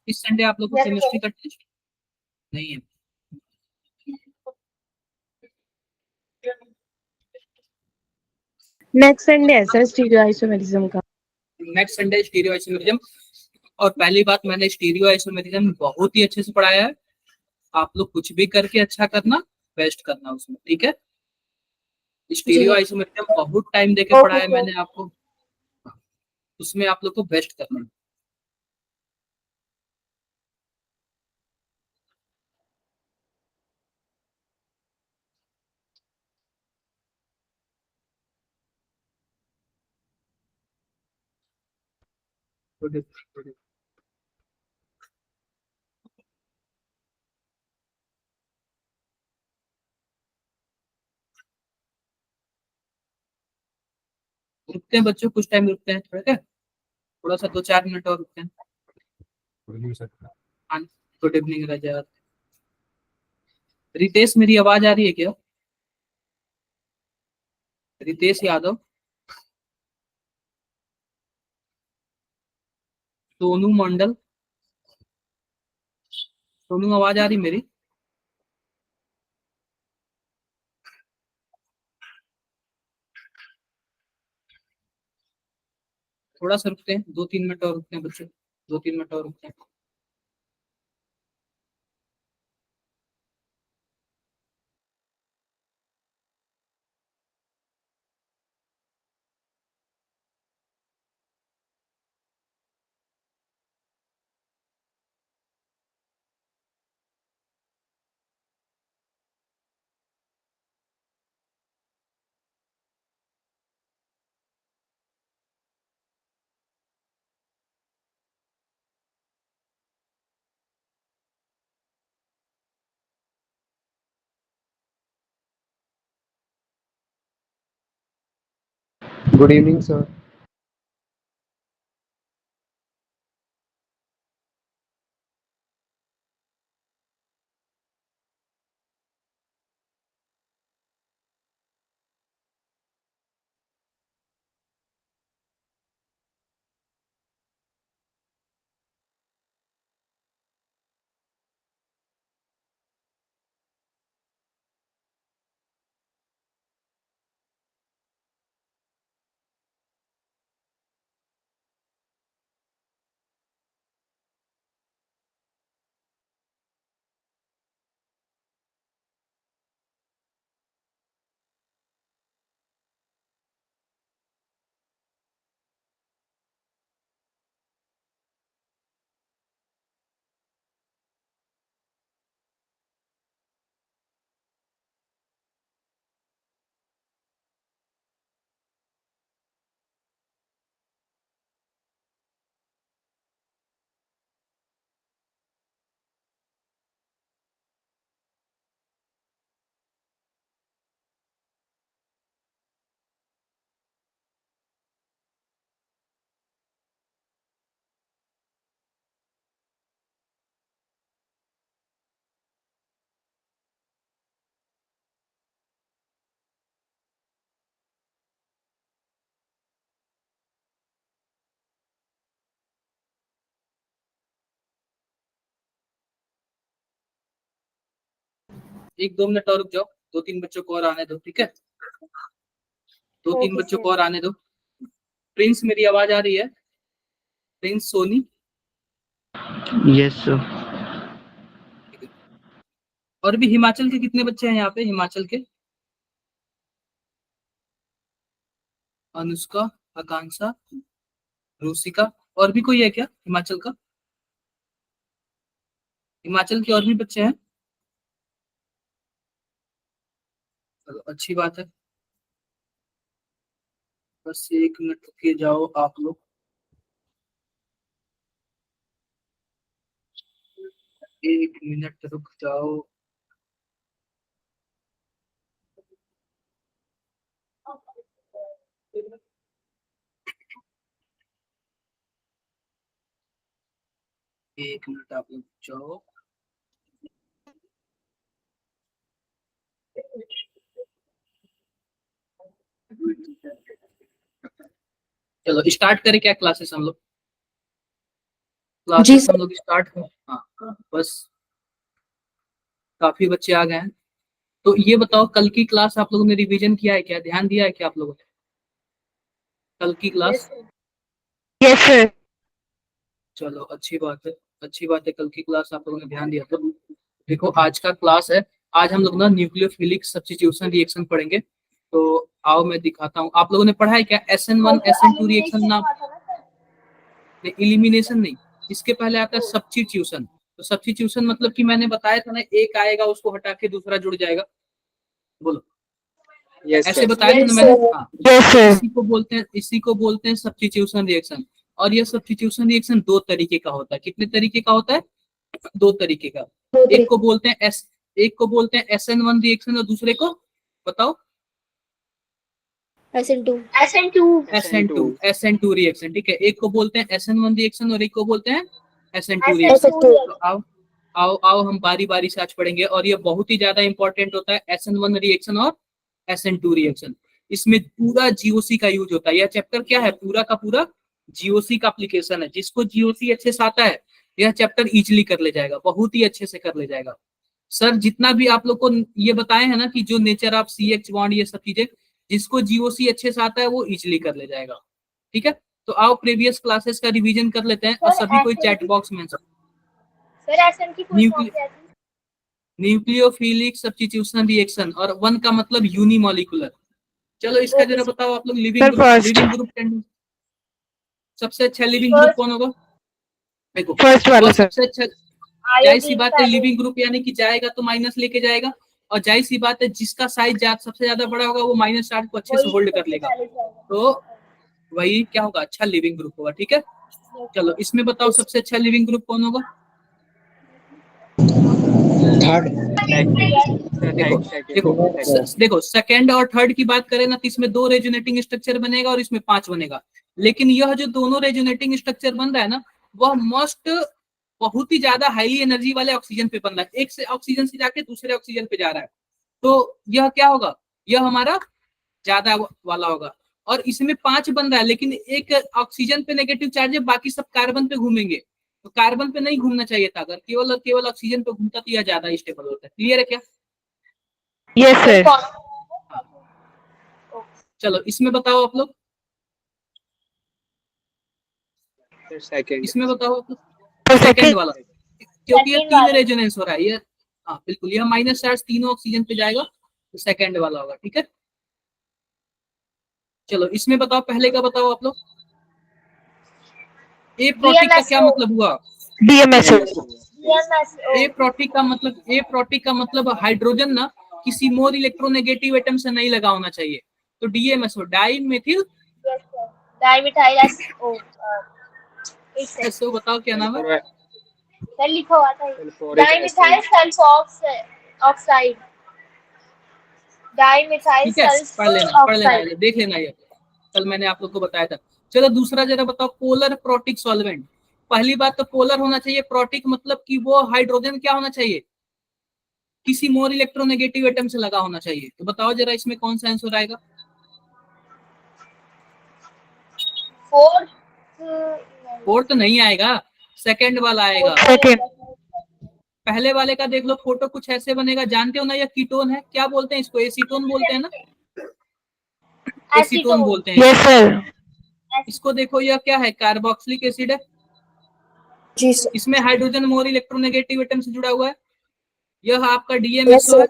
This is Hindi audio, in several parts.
इस संडे आप लोग को केमिस्ट्री का टेस्ट नहीं है? नेक्स्ट संडे है सर स्टीरियो आइसोमेरिज्म का। Next Sunday stereo isomerism. और पहली बात, मैंने स्टीरियो आइसोमेरिज्म बहुत ही अच्छे से पढ़ाया है। आप लोग कुछ भी करके अच्छा करना, बेस्ट करना उसमें, ठीक है? स्टीरियो आइसोमेरिज्म बहुत टाइम देके पढ़ाया है मैंने आपको, उसमें आप लोग को बेस्ट करना है। रुकते हैं बच्चों, कुछ टाइम रुकते हैं, ठीक है? थोड़ा सा 2-4 मिनट और रुकते हैं। गुड इवनिंग रजा। रितेश, मेरी आवाज आ रही है क्या? रितेश यादव, सोनू मंडल, सोनू आवाज आ रही मेरी? थोड़ा सा रुकते हैं, 2-3 मिनट और रुकते हैं बच्चों, 2-3 मिनट और रुकते हैं। Good evening sir. एक 2 मिनट और रुक जाओ, 2-3 बच्चों को और आने दो, ठीक है? 2-3 बच्चों को और आने दो। प्रिंस, मेरी आवाज आ रही है? प्रिंस सोनी। Yes sir. और भी हिमाचल के कितने बच्चे हैं यहाँ पे, हिमाचल के? अनुष्का, आकांक्षा, रूसिका, और भी कोई है क्या हिमाचल का? हिमाचल के और भी बच्चे हैं? चलो, अच्छी बात है। बस 1 मिनट रुकिए जाओ आप लोग। एक मिनट रुक जाओ। एक मिनट आप लोग जाओ। चलो स्टार्ट करें क्या क्लासेस हम लोग? क्लासेस हम लोग स्टार्ट हो। हाँ बस काफी बच्चे आ गए हैं। तो ये बताओ कल की क्लास आप लोगों ने रिवीजन किया है क्या, ध्यान दिया है क्या आप लोगों ने कल की क्लास? Yes, sir. चलो अच्छी बात है, अच्छी बात है, कल की क्लास आप लोगों ने ध्यान दिया। तो देखो आज का क्लास है, आज हम लोग ना न्यूक्लियोफिलिक सब्स्टिट्यूशन रिएक्शन पढ़ेंगे। तो आओ मैं दिखाता हूँ। आप लोगों ने पढ़ा है क्या SN1 SN2 रिएक्शन नाम? इलिमिनेशन नहीं, इसके पहले आता है सब्स्टिट्यूशन। तो सब्स्टिट्यूशन मतलब कि मैंने बताया था ना, एक आएगा उसको हटा के दूसरा जुड़ जाएगा। बोलो, Yes, ऐसे sir. बताया था ना मैंने। हाँ, Yes, तो sir. इसी को बोलते हैं सब्स्टिट्यूशन रिएक्शन। और ये सब्स्टिट्यूशन रिएक्शन दो तरीके का होता है। कितने तरीके का होता है? दो तरीके का। एक को बोलते हैं SN1 रिएक्शन और दूसरे को बताओ SN2 SN2 रिएक्शन। ठीक है, एक को बोलते हैं SN1 रिएक्शन और एक को बोलते हैं SN2 रिएक्शन। SN2 तो आओ आओ आओ हम बारी बारी से आज पढ़ेंगे। और ये बहुत ही ज्यादा इंपॉर्टेंट होता है SN1 रिएक्शन और SN2 रिएक्शन। इसमें पूरा जीओसी का यूज होता है। यह चैप्टर क्या है, पूरा का पूरा जीओसी का एप्लीकेशन है। जिसको जीओसी अच्छे से आता है यह चैप्टर इजीली कर ले जाएगा, बहुत ही अच्छे से कर ले जाएगा। सर जितना भी आप लोग को ये बताए हैं ना कि जो नेचर ऑफ CH बॉन्ड ये सब चीजें, जिसको जीओसी अच्छे से आता है वो इजीली कर ले जाएगा। ठीक है, तो आओ प्रीवियस क्लासेस का रिवीजन कर लेते हैं। और सभी कोई चैट बॉक्स में सर SN की फुल फॉर्म क्या थी? न्यूक्लियोफिलिक सब्स्टिट्यूशन रिएक्शन, और वन का मतलब यूनिमोलिकुलर। चलो इसका जरा बताओ आप लोग। Living Sir, group, first. Leaving group सबसे अच्छा लिविंग ग्रुप कौन होगा? देखो First वाला और sir. सबसे अच्छा, जाहिर सी बात है लिविंग ग्रुप यानी कि जाएगा तो माइनस लेके जाएगा। और जाहिर सी बात है जिसका साइज सबसे ज्यादा बड़ा होगा वो माइनस चार्ज को अच्छे से होल्ड कर लेगा। तो वही क्या होगा, अच्छा लिविंग ग्रुप होगा। ठीक है, चलो इसमें बताओ सबसे अच्छा लिविंग ग्रुप कौन होगा? Third. देखो देखो सेकंड और थर्ड की बात करें ना तो इसमें दो रेजोनेटिंग स्ट्रक्चर बनेगा और इसमें 5 बनेगा। लेकिन यह जो दोनों रेजोनेटिंग स्ट्रक्चर बन रहा है ना, वह मोस्ट बहुत ही ज्यादा हाईली एनर्जी वाले ऑक्सीजन पे बन रहा है। एक से ऑक्सीजन से जाके दूसरे ऑक्सीजन पे जा रहा है। तो यह क्या होगा, यह हमारा ज्यादा वाला होगा। और इसमें 5 बन रहा है लेकिन एक ऑक्सीजन पे नेगेटिव चार्ज है, बाकी सब कार्बन पे घूमेंगे। तो कार्बन पे नहीं घूमना चाहिए था। अगर केवल केवल ऑक्सीजन पे घूमता तो यह ज्यादा स्टेबल होता है। क्लियर है क्या? Yes, sir. चलो इसमें बताओ आप लोग, Second. इसमें बताओ आप लोग तो सेकंड second. वाला, क्योंकि ये Second 3 वाला। रेजोनेंस हो रहा है। ये हाँ बिल्कुल, यह माइनस चार्ज तीनों ऑक्सीजन पे जाएगा तो सेकंड वाला होगा। ठीक है, चलो इसमें बताओ, पहले का बताओ आप लोग। ए प्रोटिक का क्या मतलब हुआ? DMSO. ए प्रोटिक का मतलब हाइड्रोजन ना किसी मोर इलेक्ट्रोनेगेटिव एटम से नहीं लगा होना चाहिए। तो DMSO di methyl dimethyl SO। SO बताओ क्या नाम है? सर लिखा हुआ था Sulfuric dimethyl acid. Sulphur oxide. Dimethyl ठीक है, पढ़ लेना ऑक्साइड। ये देख लेना, ये कल मैंने आप लोग को बताया था। चलो दूसरा जरा बताओ, पोलर प्रोटिक सॉल्वेंट। पहली बात तो पोलर होना चाहिए, प्रोटिक मतलब कि वो हाइड्रोजन क्या होना चाहिए, किसी मोर इलेक्ट्रोनेगेटिव एटम से लगा होना चाहिए। तो बताओ जरा इसमें कौन सा आंसर आएगा? फोर्थ नहीं आएगा, सेकंड वाला आएगा। Second. पहले वाले का देख लो, फोटो कुछ ऐसे बनेगा। जानते हो ना यह कीटोन है, क्या बोलते हैं इसको? एसीटोन बोलते हैं ना, एसीटोन बोलते हैं। Yes, sir. इसको देखो, यह क्या है, कार्बोक्सिलिक एसिड है। जी सर। इसमें हाइड्रोजन मोर इलेक्ट्रोनेगेटिव एटम से जुड़ा हुआ है। यह आपका DMSO है।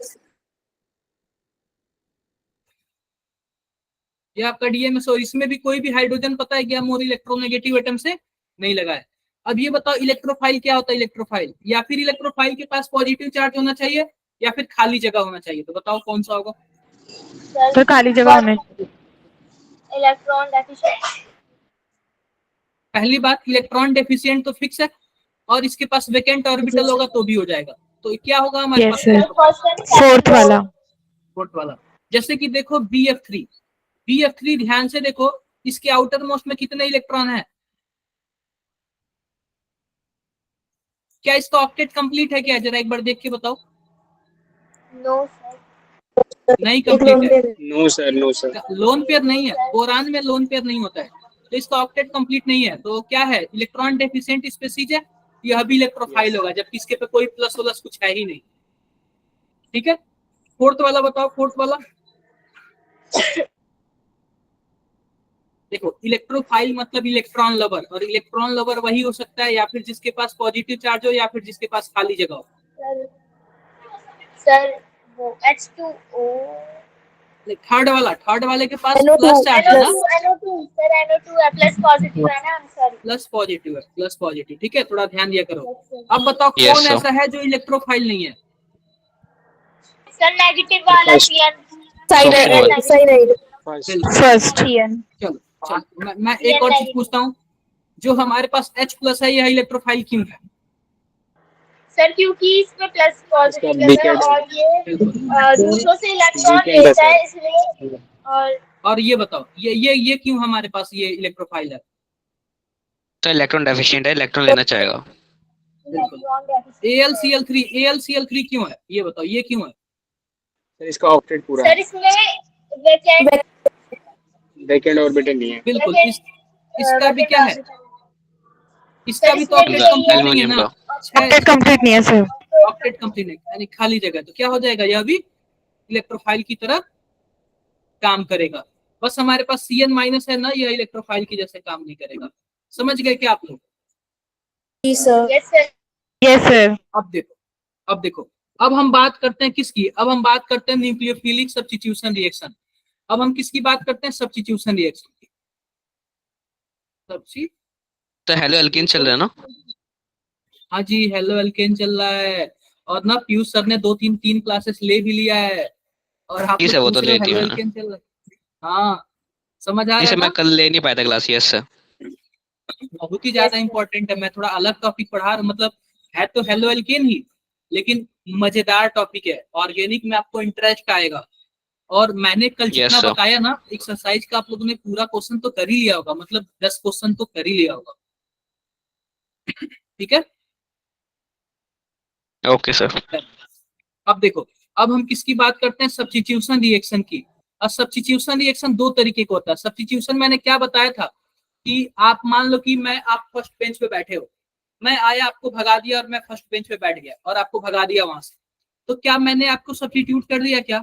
यह आपका DMSO। इसमें भी कोई भी हाइड्रोजन पता है क्या मोर इलेक्ट्रोनेगेटिव एटम से नहीं लगा है। अब ये बताओ इलेक्ट्रोफाइल क्या होता है? इलेक्ट्रोफाइल या फिर इलेक्ट्रोफाइल के पास पॉजिटिव चार्ज होना चाहिए या फिर खाली जगह होना चाहिए। तो बताओ कौन सा होगा? तो खाली जगह में। Electron deficient. पहली बात, इलेक्ट्रॉन डेफिशिएंट तो फिक्स है, और इसके पास वेकेंट ऑर्बिटल होगा तो भी हो जाएगा। तो क्या होगा हमारे Yes, पास? sir. Fourth वाला. फोर्थ वाला। जैसे कि देखो BF3 ध्यान से देखो, इसके आउटर मोस्ट में कितने इलेक्ट्रॉन है? क्या इसका ऑक्टेट कंप्लीट है क्या? जरा एक बार देख के बताओ। No sir. नहीं कंप्लीट है। No, sir. No, sir. Lone pair नहीं है, बोरान में लोन पेयर नहीं होता है। तो इसका ऑक्टेट कंप्लीट नहीं है, तो क्या है, इलेक्ट्रॉन डेफिशिएंट स्पीसीज है, यह भी इलेक्ट्रोफाइल होगा, जबकि इसके पे कोई प्लस वलस कुछ है ही नहीं। ठीक है, फोर्थ वाला बताओ, फोर्थ वाला देखो, इलेक्ट्रोफाइल मतलब इलेक्ट्रॉन लवर, और इलेक्ट्रॉन लवर वही हो सकता है या फिर जिसके पास पॉजिटिव चार्ज हो या फिर जिसके पास खाली जगह हो। सर वो H2O थर्ड वाले के पास NO2 प्लस चार्ज है ना, NO2 सर NO2 है, प्लस पॉजिटिव है ना, सॉरी प्लस पॉजिटिव है, प्लस पॉजिटिव। ठीक है, थोड़ा ध्यान दिया करो। सर। अब बताओ Yes, कौन sir. ऐसा है जो इलेक्ट्रोफाइल नहीं है? सर नेगेटिव वाला First. CN Soft cyanide First. बिल्कुल। फर्स्ट चलो चलो, मैं एक और चीज पूछता हूँ, जो हमारे पास H प्लस है, यह इलेक्ट्रोफाइल क्यों है? सर क्योंकि इसमें प्लस पॉजिटिव इसका है weekend और ये बिल्कुल। दूसरों से इलेक्ट्रॉन Weekend है लेता है, सर। इसलिए और और ये बताओ, ये क्यों हमारे पास ये इलेक्ट्रोफाइल है? तो इलेक्ट्रॉन डेफिशिएंट है, इलेक्ट्रॉन लेना चाहेगा। बिल्कुल। इलेक्ट्रॉन डेफिशिएंट AlCl3 क्यों है, ये बताओ, ये क्यों है? सर इसका ऑक्टेट पूरा सर है, इसमें वेकेंट वेकेंड ऑर्बिटल नहीं है। बिल्कुल। इसका भी क्या है, इसका सर भी तो इसमें ऑक्टेट भी यही कंप्लीट है, नहीं है एल्युमिनियम ना, का। ऑक्टेट कंप्लीट नहीं है सर। ऑक्टेट कंप्लीट नहीं, यानी खाली जगह, तो क्या हो जाएगा, यह भी इलेक्ट्रोफाइल की तरह काम करेगा। बस हमारे पास Cn माइनस है ना, यह इलेक्ट्रोफाइल की जैसे काम नहीं करेगा। समझ गए क्या आप लोग? Yes sir yes sir. अब देखो, अब हम बात करते हैं किसकी, अब हम बात करते हैं न्यूक्लियोफिलिक सब्स्टिट्यूशन रिएक्शन। अब हम किसकी बात करते हैं, सब्स्टिट्यूशन रिएक्शन की। तो हेलो एल्कीन चल रहा है ना? हाँ जी, हेलो एल्केन चल रहा है, और ना पीयूष सर ने तीन क्लासेस ले भी लिया है, और आप ठीक लोग है, वो पूछ तो रहे हो लेती हेलो है। एल्केन चल रहा है। हाँ, समझ आ रहा इसे है मैं ना? कल ले नहीं पाया था क्लास। Yes sir. बहुत ही ज्यादा इंपॉर्टेंट है, मैं थोड़ा अलग टॉपिक पढ़ा रहा हूँ, मतलब है तो हेलो एल्केन ही, लेकिन मजेदार टॉपिक है, ऑर्गेनिक में आपको इंटरेस्ट आएगा। और मैंने कल यस जितना सर। बताया ना एक्सरसाइज का, आप लोगों ने पूरा क्वेश्चन तो कर ही लिया होगा, मतलब 10 क्वेश्चन तो कर ही लिया होगा। ठीक है, ओके सर। अब देखो, अब हम किसकी बात करते हैं, सब्स्टिट्यूशन रिएक्शन की। और सब्स्टिट्यूशन रिएक्शन दो तरीके का होता है। सब्स्टिट्यूशन मैंने क्या बताया था कि आप मान लो कि आप फर्स्ट बेंच पे बैठे हो, मैं आया आपको भगा दिया और मैं फर्स्ट बेंच पे बैठ गया और आपको भगा दिया वहां से, तो क्या मैंने आपको सब्स्टिट्यूट कर दिया क्या?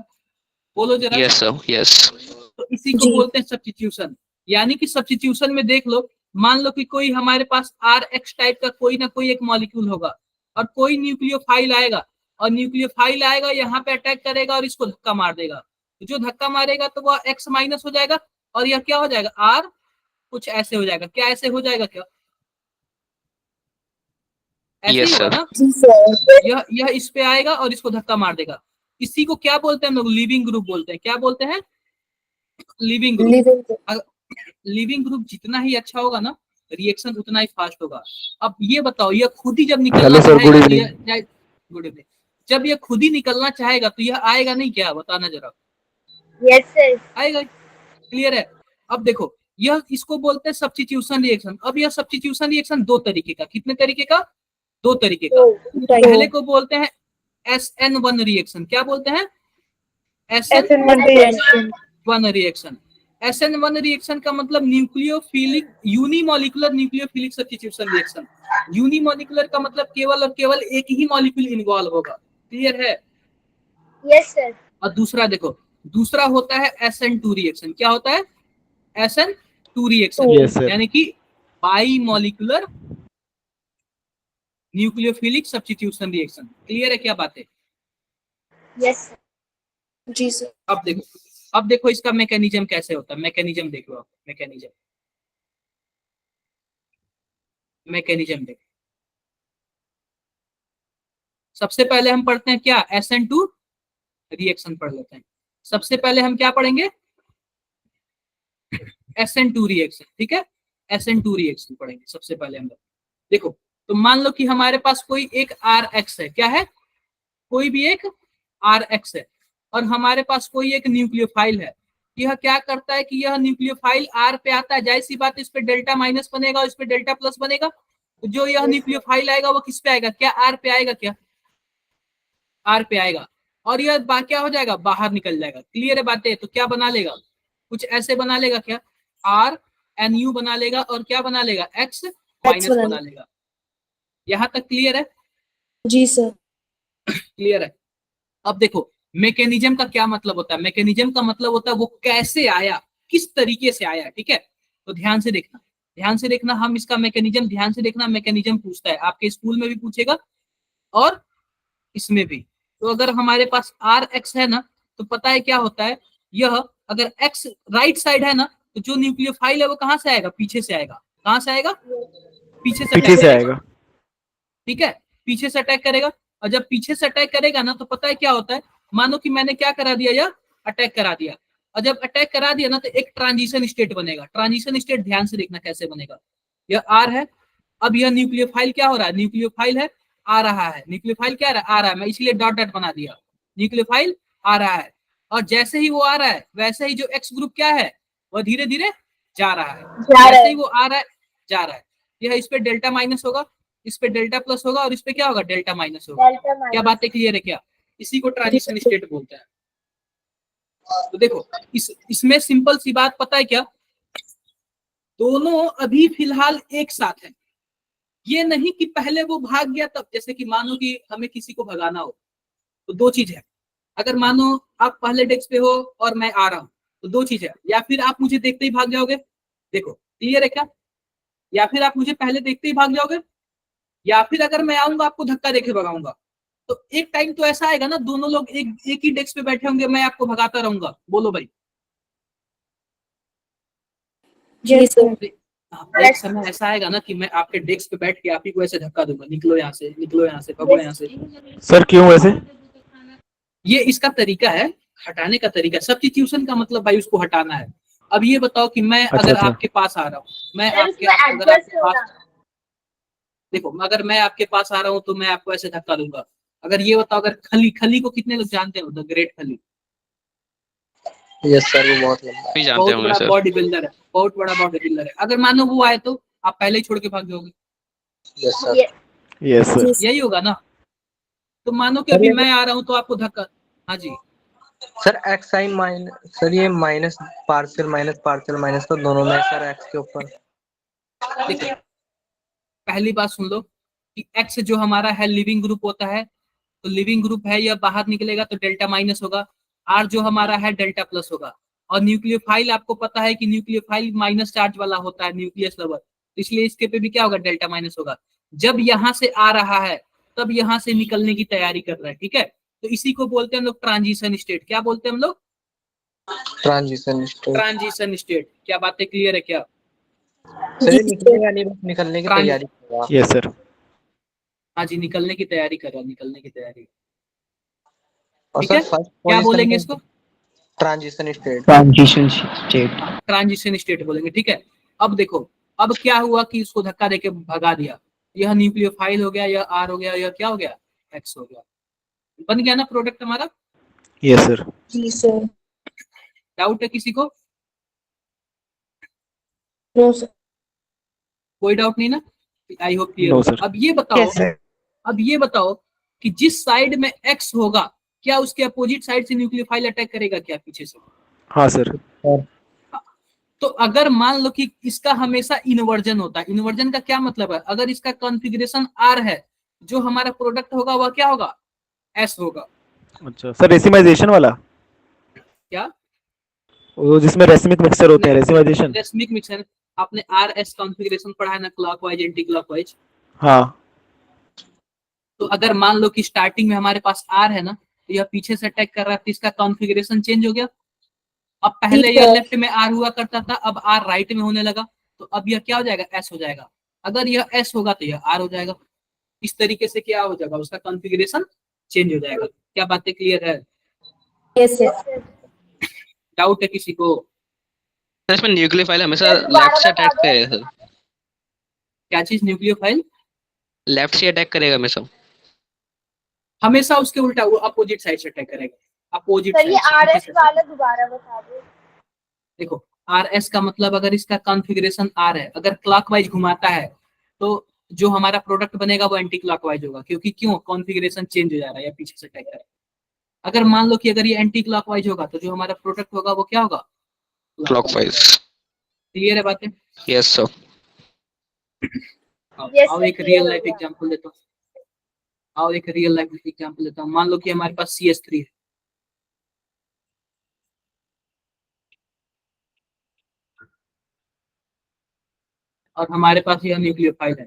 बोलो जरा। Yes sir. यस। तो इसी को बोलते हैं सब्स्टिट्यूशन। यानी कि सब्स्टिट्यूशन में देख लो, मान लो कि कोई हमारे पास RX टाइप का कोई ना कोई एक मॉलिक्यूल होगा, और कोई न्यूक्लियोफाइल आएगा, और न्यूक्लियोफाइल आएगा यहाँ पे अटैक करेगा और इसको धक्का मार देगा। तो जो धक्का मारेगा तो वह X माइनस हो जाएगा, और यह क्या हो जाएगा, R कुछ ऐसे हो जाएगा। क्या ऐसे हो जाएगा, क्या ऐसे ही यस होगा सर। ना? यह इस पे आएगा और इसको धक्का मार देगा। इसी को क्या बोलते हैं हम लोग, लिविंग ग्रुप बोलते हैं। क्या बोलते हैं, लिविंग ग्रुप। लिविंग ग्रुप जितना ही अच्छा होगा ना, रिएक्शन उतना ही फास्ट होगा। अब ये बताओ, ये खुद ही जब निकलना चाहेगा तो गुड इवनिंग, जब ये खुद ही निकलना चाहेगा तो यह आएगा नहीं, क्या बताना जरा? यस सर आएगा। क्लियर है? अब देखो, यह इसको बोलते हैं सब्स्टिट्यूशन रिएक्शन। अब यह सब्स्टिट्यूशन रिएक्शन दो तरीके का, कितने तरीके का, दो तरीके का। पहले को बोलते हैं SN1 रिएक्शन। क्या बोलते हैं, SN1 रिएक्शन। SN1 रिएक्शन का मतलब nucleophilic unimolecular nucleophilic substitution reaction. Unimolecular का मतलब केवल और केवल एक ही मॉलिक्यूल इन्वॉल्व होगा। क्लियर है? यस सर और दूसरा देखो, दूसरा होता है SN2 रिएक्शन। क्या होता है, SN2 रिएक्शन, यानी कि by molecular nucleophilic substitution reaction. Clear है क्या बात है? यस जी सर अब देखो इसका मैकेनिज्म कैसे होता है। मैकेनिज्म देखो आप, मैकेनिज्म देखो। सबसे पहले हम पढ़ते हैं क्या, SN2 रिएक्शन पढ़ लेते हैं। सबसे पहले हम क्या पढ़ेंगे, SN2 रिएक्शन। ठीक है, SN2 रिएक्शन पढ़ेंगे सबसे पहले हम लोग। देखो, तो मान लो कि हमारे पास कोई एक RX है। क्या है, कोई भी एक RX है, और हमारे पास कोई एक न्यूक्लियोफाइल है। यह क्या करता है कि यह न्यूक्लियोफाइल R पे आता है, जाहिर सी बात, इस पे डेल्टा माइनस बनेगा, इस पे डेल्टा प्लस बनेगा। तो जो यह न्यूक्लियोफाइल आएगा वो किस पे आएगा, क्या R पे आएगा, क्या R पे आएगा, और यह क्या हो जाएगा, बाहर निकल जाएगा। क्लियर है बातें? तो क्या बना लेगा, कुछ ऐसे बना लेगा, क्या R NU बना लेगा और क्या बना लेगा, X माइनस बना लेगा। यहाँ तक क्लियर है? जी सर। क्लियर है। अब देखो मैकेनिज्म का क्या मतलब होता है, मैकेनिज्म का मतलब होता है वो कैसे आया, किस तरीके से आया, ठीक है। तो ध्यान से देखना, ध्यान से देखना, हम इसका मैकेनिज्म ध्यान से देखना, मैकेनिज्म पूछता है आपके स्कूल में भी पूछेगा और इसमें भी। तो अगर हमारे पास RX है ना, तो पता है क्या होता है, यह अगर X राइट साइड है ना, तो जो न्यूक्लियोफाइल है वो कहां से आएगा, पीछे से आएगा। कहां से आएगा, पीछे से पीछे attack से करेगा। आएगा। ठीक है, पीछे से अटैक करेगा। और जब पीछे से अटैक करेगा ना, तो पता है क्या होता है, मानो कि मैंने क्या करा दिया, यह अटैक करा दिया। और जब अटैक करा दिया ना, तो एक ट्रांजिशन स्टेट बनेगा। ट्रांजिशन स्टेट ध्यान से देखना कैसे बनेगा। यह R है, अब यह न्यूक्लियोफाइल क्या हो रहा है, न्यूक्लियोफाइल है, आ रहा है, न्यूक्लियोफाइल क्या आ रहा है, मैं इसलिए डॉट डॉट बना दिया, न्यूक्लियोफाइल आ रहा है। और जैसे ही वो आ रहा है, वैसे ही जो X ग्रुप क्या है, वह धीरे धीरे जा रहा है। जैसे ही वो आ रहा है, जा रहा है। यह इस पे डेल्टा माइनस होगा, इस पे डेल्टा प्लस होगा, और इस पे क्या होगा, डेल्टा माइनस होगा। क्या बातें क्लियर है क्या? इसी को ट्रांजिशन स्टेट बोलते हैं। तो देखो इसमें सिंपल सी बात पता है क्या, दोनों अभी फिलहाल एक साथ है। ये नहीं कि पहले वो भाग गया तब, जैसे कि मानो कि हमें किसी को भगाना हो, तो दो चीज है। अगर मानो आप पहले डेस्क पे हो और मैं आ रहा हूं, तो दो चीज है, या फिर आप मुझे देखते ही भाग जाओगे, देखो क्लियर है क्या, या फिर आप मुझे पहले देखते ही भाग जाओगे, या फिर अगर मैं आऊंगा आपको धक्का देके भगाऊंगा। तो एक टाइम तो ऐसा आएगा ना, दोनों लोग एक ही डेस्क पे बैठे होंगे, मैं आपको भगाता रहूंगा। बोलो भाई। जी सर। एक समय ऐसा आएगा ना कि मैं आपके डेस्क पे बैठ के आप ही को ऐसे धक्का दूंगा, निकलो यहाँ से, निकलो यहाँ से, भगो यहाँ से। सर क्यों ऐसे? ये इसका तरीका है, हटाने का तरीका। सब्स्टिट्यूशन का मतलब भाई उसको हटाना है। अब ये बताओ कि मैं अच्छा, अगर अच्छा। आपके पास आ रहा हूँ, मैं सर आपके उसमें अगर एडजस्ट आपके होना। पास, देखो अगर मैं आपके पास आ रहा हूँ तो मैं आपको ऐसे धक्का दूंगा। अगर ये बताओ, अगर खली, खली को कितने लोग जानते हो, द ग्रेट खली, यस सर, वो बहुत लंबा भी है। जानते बहुत होंगे बड़ा सर। बॉडी बिल्डर है, बहुत बड़ा बॉडी बिल्डर है। अगर मानो वो आए तो आप पहले ही छोड़ के भाग जाओगे, यस सर। ये यस सर। यही होगा ना। तो मानो कि सर अभी ये मैं आ रहा हूँ तो आपको धक्का, हाँ जी, sir X sine minus, sir ये माइनस पार्शियल माइनस तो दोनों में है सर, एक्स के ऊपर। देखो पहली बात सुन लो कि एक्स जो हमारा है लिविंग ग्रुप होता है, तो लिविंग ग्रुप है, यह बाहर निकलेगा तो डेल्टा माइनस होगा। आर जो हमारा है डेल्टा प्लस होगा। और न्यूक्लियोफाइल आपको पता है कि न्यूक्लियोफाइल माइनस चार्ज वाला होता है, न्यूक्लियस लेवल, इसलिए इसके पे भी क्या होगा, डेल्टा माइनस होगा। जब यहाँ से आ रहा है तब यहाँ से निकलने की तैयारी कर रहा है, ठीक है। तो इसी को बोलते हैं हम लोग ट्रांजिशन स्टेट। क्या बोलते हैं हम लोग, ट्रांजिशन स्टेट। Transition state. क्या बातें क्लियर है क्या? सर ये निकलेगा नहीं, बस निकलने की ट्रांज तैयारी कर रहा है। Yes sir. हाँ जी, निकलने की तैयारी कर रहा है, निकलने की तैयारी। और ठीक सर है, फर्स्ट क्या पोजीशन बोलेंगे में इसको, transition state. Transition state. Transition state बोलेंगे, ठीक है। अब देखो, अब क्या हुआ कि उसको धक्का देके भगा दिया, यह न्यूक्लियोफाइल हो गया, यह आर हो गया, यह क्या हो गया, एक्स हो गया। बन गया ना प्रोडक्ट हमारा। Yes sir. जी सर। डाउट है किसी को? No sir. कोई डाउट नहीं ना, आई होप क्लियर नो होगा। सर। अब ये बताओ, Yes, sir. अब ये बताओ कि जिस साइड में एक्स होगा, क्या उसके अपोजिट साइड से न्यूक्लियोफाइल अटैक करेगा क्या, पीछे से? हाँ सर। तो अगर मान लो कि इसका हमेशा इन्वर्जन होता है, इन्वर्जन का क्या मतलब है, अगर इसका कॉन्फ़िगरेशन आर है, जो हमारा प्रोडक्ट होगा वह क्या होगा, एस होगा। अच्छा सर, रेसिमाइजेशन वाला, क्या? वो जिसमें रेसिमिक मिक्सचर होते हैं, रेसिमाइजेशन। रेसमिक मिक्सर, आपने आर एस कॉन्फ़िगरेशन पढ़ा है ना, क्लॉकवाइज एंटी क्लॉकवाइज। हाँ। तो अगर मान लो कि स्टार्टिंग में हमारे पास आर है ना, तो यह पीछे से अटैक कर रहा है, तो इसका कॉन्फ़िगरेशन चेंज हो गया। अब पहले यह लेफ्ट में आर हुआ करता था, अब आर राइट में होने लगा, तो अब यह क्या हो जाएगा, एस हो जाएगा। अगर यह एस होगा तो यह आर हो जाएगा। इस तरीके से क्या हो जाएगा, उसका कॉन्फ़िगरेशन चेंज हो जाएगा। क्या बातें क्लियर है? Yes sir. डाउट है किसी को? सर इसमें न्यूक्लियोफाइल हमेशा सर दोबारा लेफ्ट से बता अटैक दो। करेगा सर, क्या चीज, न्यूक्लियोफाइल लेफ्ट से अटैक करेगा हमेशा। हमेशा उसके उल्टा, वो अपोजिट साइड से अटैक करेगा, अपोजिट सर ये साइड RS से। वाला दोबारा बता दो। देखो आर एस का मतलब, अगर इसका कॉन्फ़िगरेशन आर है, अगर क्लॉकवाइज घुमाता है, तो जो हमारा प्रोडक्ट बनेगा वो एंटी क्लॉकवाइज होगा, क्योंकि क्यों, कॉन्फ़िगरेशन चेंज हो जा रहा है या पीछे से अटैक कर रहा है। अगर मान लो कि अगर ये एंटी क्लॉकवाइज होगा, तो जो हमारा प्रोडक्ट होगा वो क्या होगा, क्लॉकवाइज। क्लियर है बातें? Yes sir. Yes, आओ sir, एक clear रियल हो लाइफ गया। एग्जांपल देता हूँ। आओ एक रियल लाइफ एग्जांपल देता हूँ। मान लो कि हमारे पास CS3 है, और हमारे पास यह न्यूक्लियोफाइल है।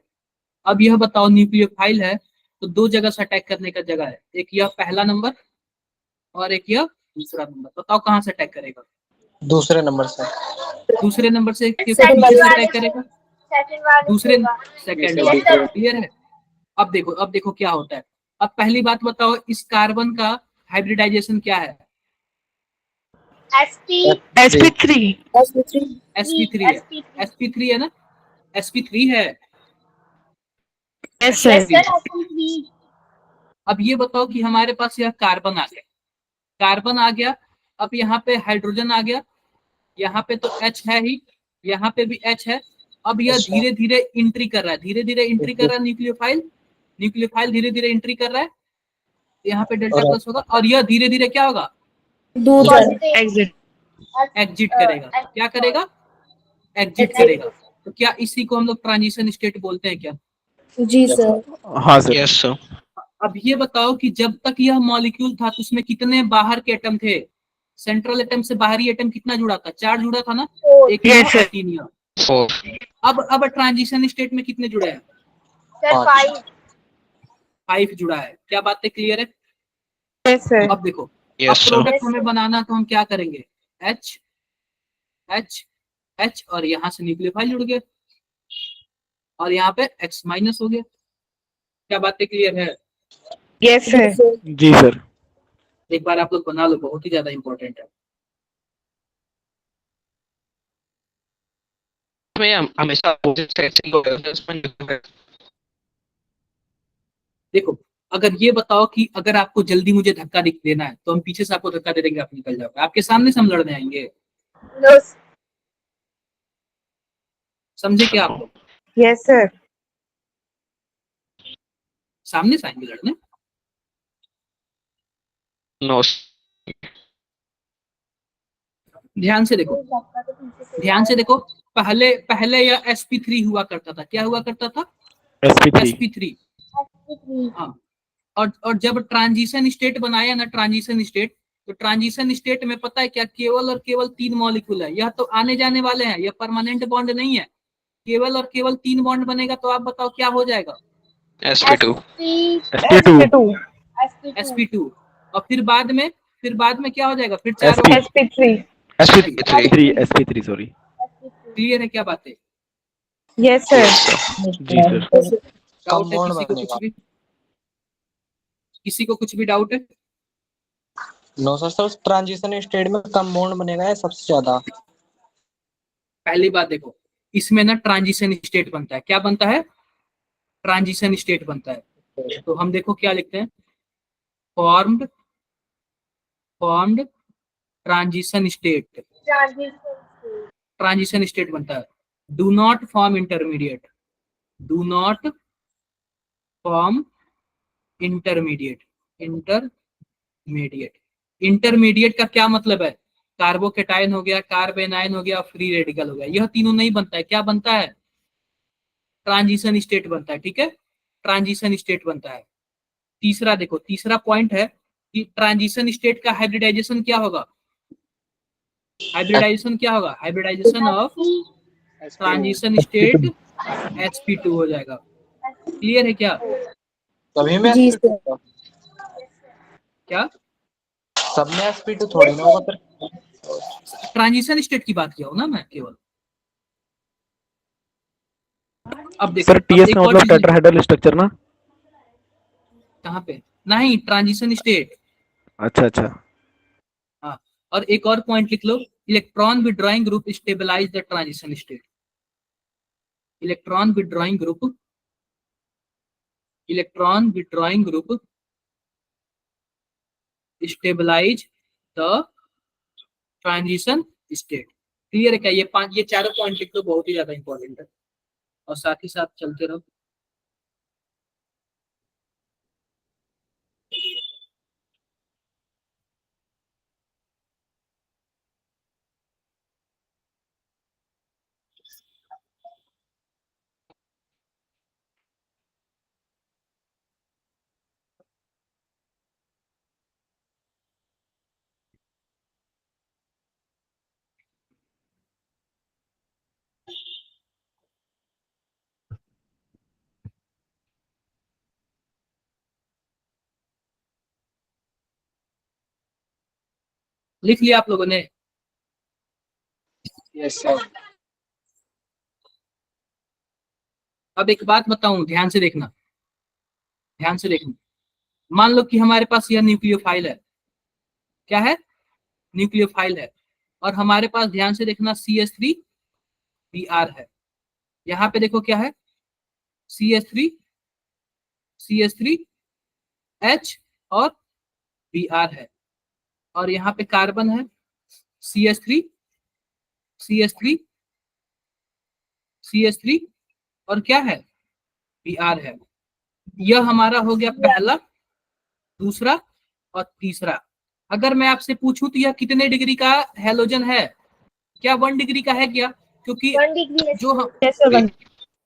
अब यह बताओ, न्यूक्लियोफाइल है तो दो जगह से अटैक करने का जगह है, एक यह पहला नंबर और एक यह दूसरा नंबर। बताओ कहाँ से अटैक करेगा? दूसरे नंबर से। दूसरे नंबर से, क्योंकि सेकंड पीछे से वाले अटैक से, करेगा। सेकंड वाले से दूसरे होगा। सेकंड Yes, वाले, sir. क्लियर है? अब देखो क्या होता है। अब पहली बात बताओ, इस कार्बन का हाइब्रिडाइजेशन क्या है? SP sp3 sp3 sp3 है। SP3। sp3 है ना? sp3 है। yes Yes, sir sir, SP3। अब ये बताओ कि हमारे पास यह कार्बन आ गया, कार्बन आ गया। अब यहाँ पे हाइड्रोजन आ गया, यहाँ पे तो H है ही, यहाँ पे भी H है। अब यह अच्छा। धीरे धीरे एंट्री कर रहा है, धीरे धीरे एंट्री कर रहा है न्यूक्लियोफाइल, न्यूक्लियोफाइल धीरे धीरे एंट्री कर रहा है। यहाँ पे डेल्टा और प्लस होगा, और यह धीरे धीरे क्या होगा? दूर जा रहा पॉजिटिव exit एग्जिट करेगा। क्या करेगा? Exit Exit। करेगा। तो क्या इसी को हम लोग ट्रांजिशन स्टेट बोलते हैं क्या? है जी सर हाँ सर। Yes sir. अब ये बताओ कि जब तक यह मॉलिक्यूल था तो उसमें कितने बाहर के एटम थे? सेंट्रल एटम से बाहरी एटम कितना जुड़ा था? 4 जुड़ा था ना, 4। एक यह Yes, और sir. 3 यह। 4। अब ट्रांजिशन स्टेट में कितने जुड़े हैं? सर 5। 5 जुड़ा है। क्या बात है? क्लियर है? yes sir अब देखो, अब यस सर। प्रोडक्ट Yes, हमें sir. बनाना तो हम क्या करेंगे? H H H, और यहाँ से न्यूक्लियोफाइल जुड़ गए, और यहाँ पे X माइनस हो गया। क्या बातें क्लियर है? yes जी sir सर जी सर। एक बार आप लोग बना लो, बहुत ही ज्यादा इंपॉर्टेंट है। में हमेशा अपोजिट साइड से ही होगा, तो इसमें देखो, अगर ये बताओ कि अगर आपको जल्दी मुझे धक्का देना है तो हम पीछे से आपको धक्का दे देंगे, आप निकल जाओगे। आपके सामने से हम लड़ने आएंगे। No, sir. समझे क्या आप लोग? yes sir सामने से आएंगे लड़ने। नो। ध्यान से देखो, धक्का तो पीछे से ध्यान से आएगा। देखो। पहले पहले यह sp3 हुआ करता था। क्या हुआ करता था? sp3। sp3। SP3। हाँ, और जब ट्रांजिशन स्टेट बनाया ना, ट्रांजिशन स्टेट, तो ट्रांजिशन स्टेट में पता है क्या, केवल और केवल 3 मॉलिक्यूल है। यह तो आने जाने वाले हैं, यह परमानेंट बॉन्ड नहीं है। केवल और केवल 3 बॉन्ड बनेगा, तो आप बताओ क्या हो जाएगा? sp2। sp2। sp2 SP2। sp2। और फिर बाद में क्या हो जाएगा? फिर 4 sp। होगा। sp3 sp3। sp3 sp3 sorry. Clear है क्या बातें? yes sir yes sir. जी सर। डाउट है कंपाउंड किसी को कुछ बनेगा। भी? किसी को कुछ भी डाउट है? No sir, sir transition state में कंपाउंड बनेगा है सबसे ज्यादा। पहली बात देखो, इसमें ना ट्रांजिशन स्टेट बनता है। क्या बनता है? ट्रांजिशन स्टेट बनता है। तो हम देखो क्या लिखते हैं, formed formed transition state. Transition. Transition state बनता है। Do not form intermediate, do not form intermediate, intermediate. Intermediate का क्या मतलब है? कार्बोकेटाइन हो गया, कार्बेनाइन हो गया, फ्री रेडिकल हो गया, यह तीनों नहीं बनता है। क्या बनता है? ट्रांजिशन स्टेट बनता है। ठीक है, ट्रांजिशन स्टेट बनता है। तीसरा देखो, तीसरा पॉइंट है कि ट्रांजिशन स्टेट का हाइब्रिडाइजेशन क्या होगा? हाइब्रिडाइजेशन क्या होगा? Hybridisation of transition state sp2 हो जाएगा। क्लियर है क्या? सभी में जी sp2 सर होगा? क्या? सब में sp2 थोड़ी ना होगा फिर। ट्रांजिशन स्टेट की बात किया हूं ना मैं केवल। अब देखो, सर अब टीएस का एक और मतलब चीज। टेट्राहेड्रल स्ट्रक्चर ना। कहाँ पे? नहीं, ट्रांजिशन स्टेट। अच्छा अच्छा। हाँ, और एक और पॉइंट लिख लो, electron withdrawing group stabilize the transition state. Electron withdrawing group, electron withdrawing group stabilize the transition state. Clear है क्या? ये चारों पॉइंट लिख लो, बहुत ही ज्यादा इंपॉर्टेंट है। और साथ ही साथ चलते रहो। लिख लिया आप लोगों ने? Yes sir. अब एक बात बताऊं, ध्यान से देखना, ध्यान से देखना। मान लो कि हमारे पास यह न्यूक्लियोफाइल है, क्या है? न्यूक्लियोफाइल है, और हमारे पास ध्यान से देखना CH3Br है। यहाँ पे देखो क्या है, CH3H और Br है, और यहाँ पे कार्बन है CH3 और क्या है? Br है। यह हमारा हो गया पहला, दूसरा और तीसरा। अगर मैं आपसे पूछूं तो यह कितने डिग्री का हेलोजन है? क्या 1 डिग्री का है क्या? क्योंकि 1 degree जो हम Yes, sir.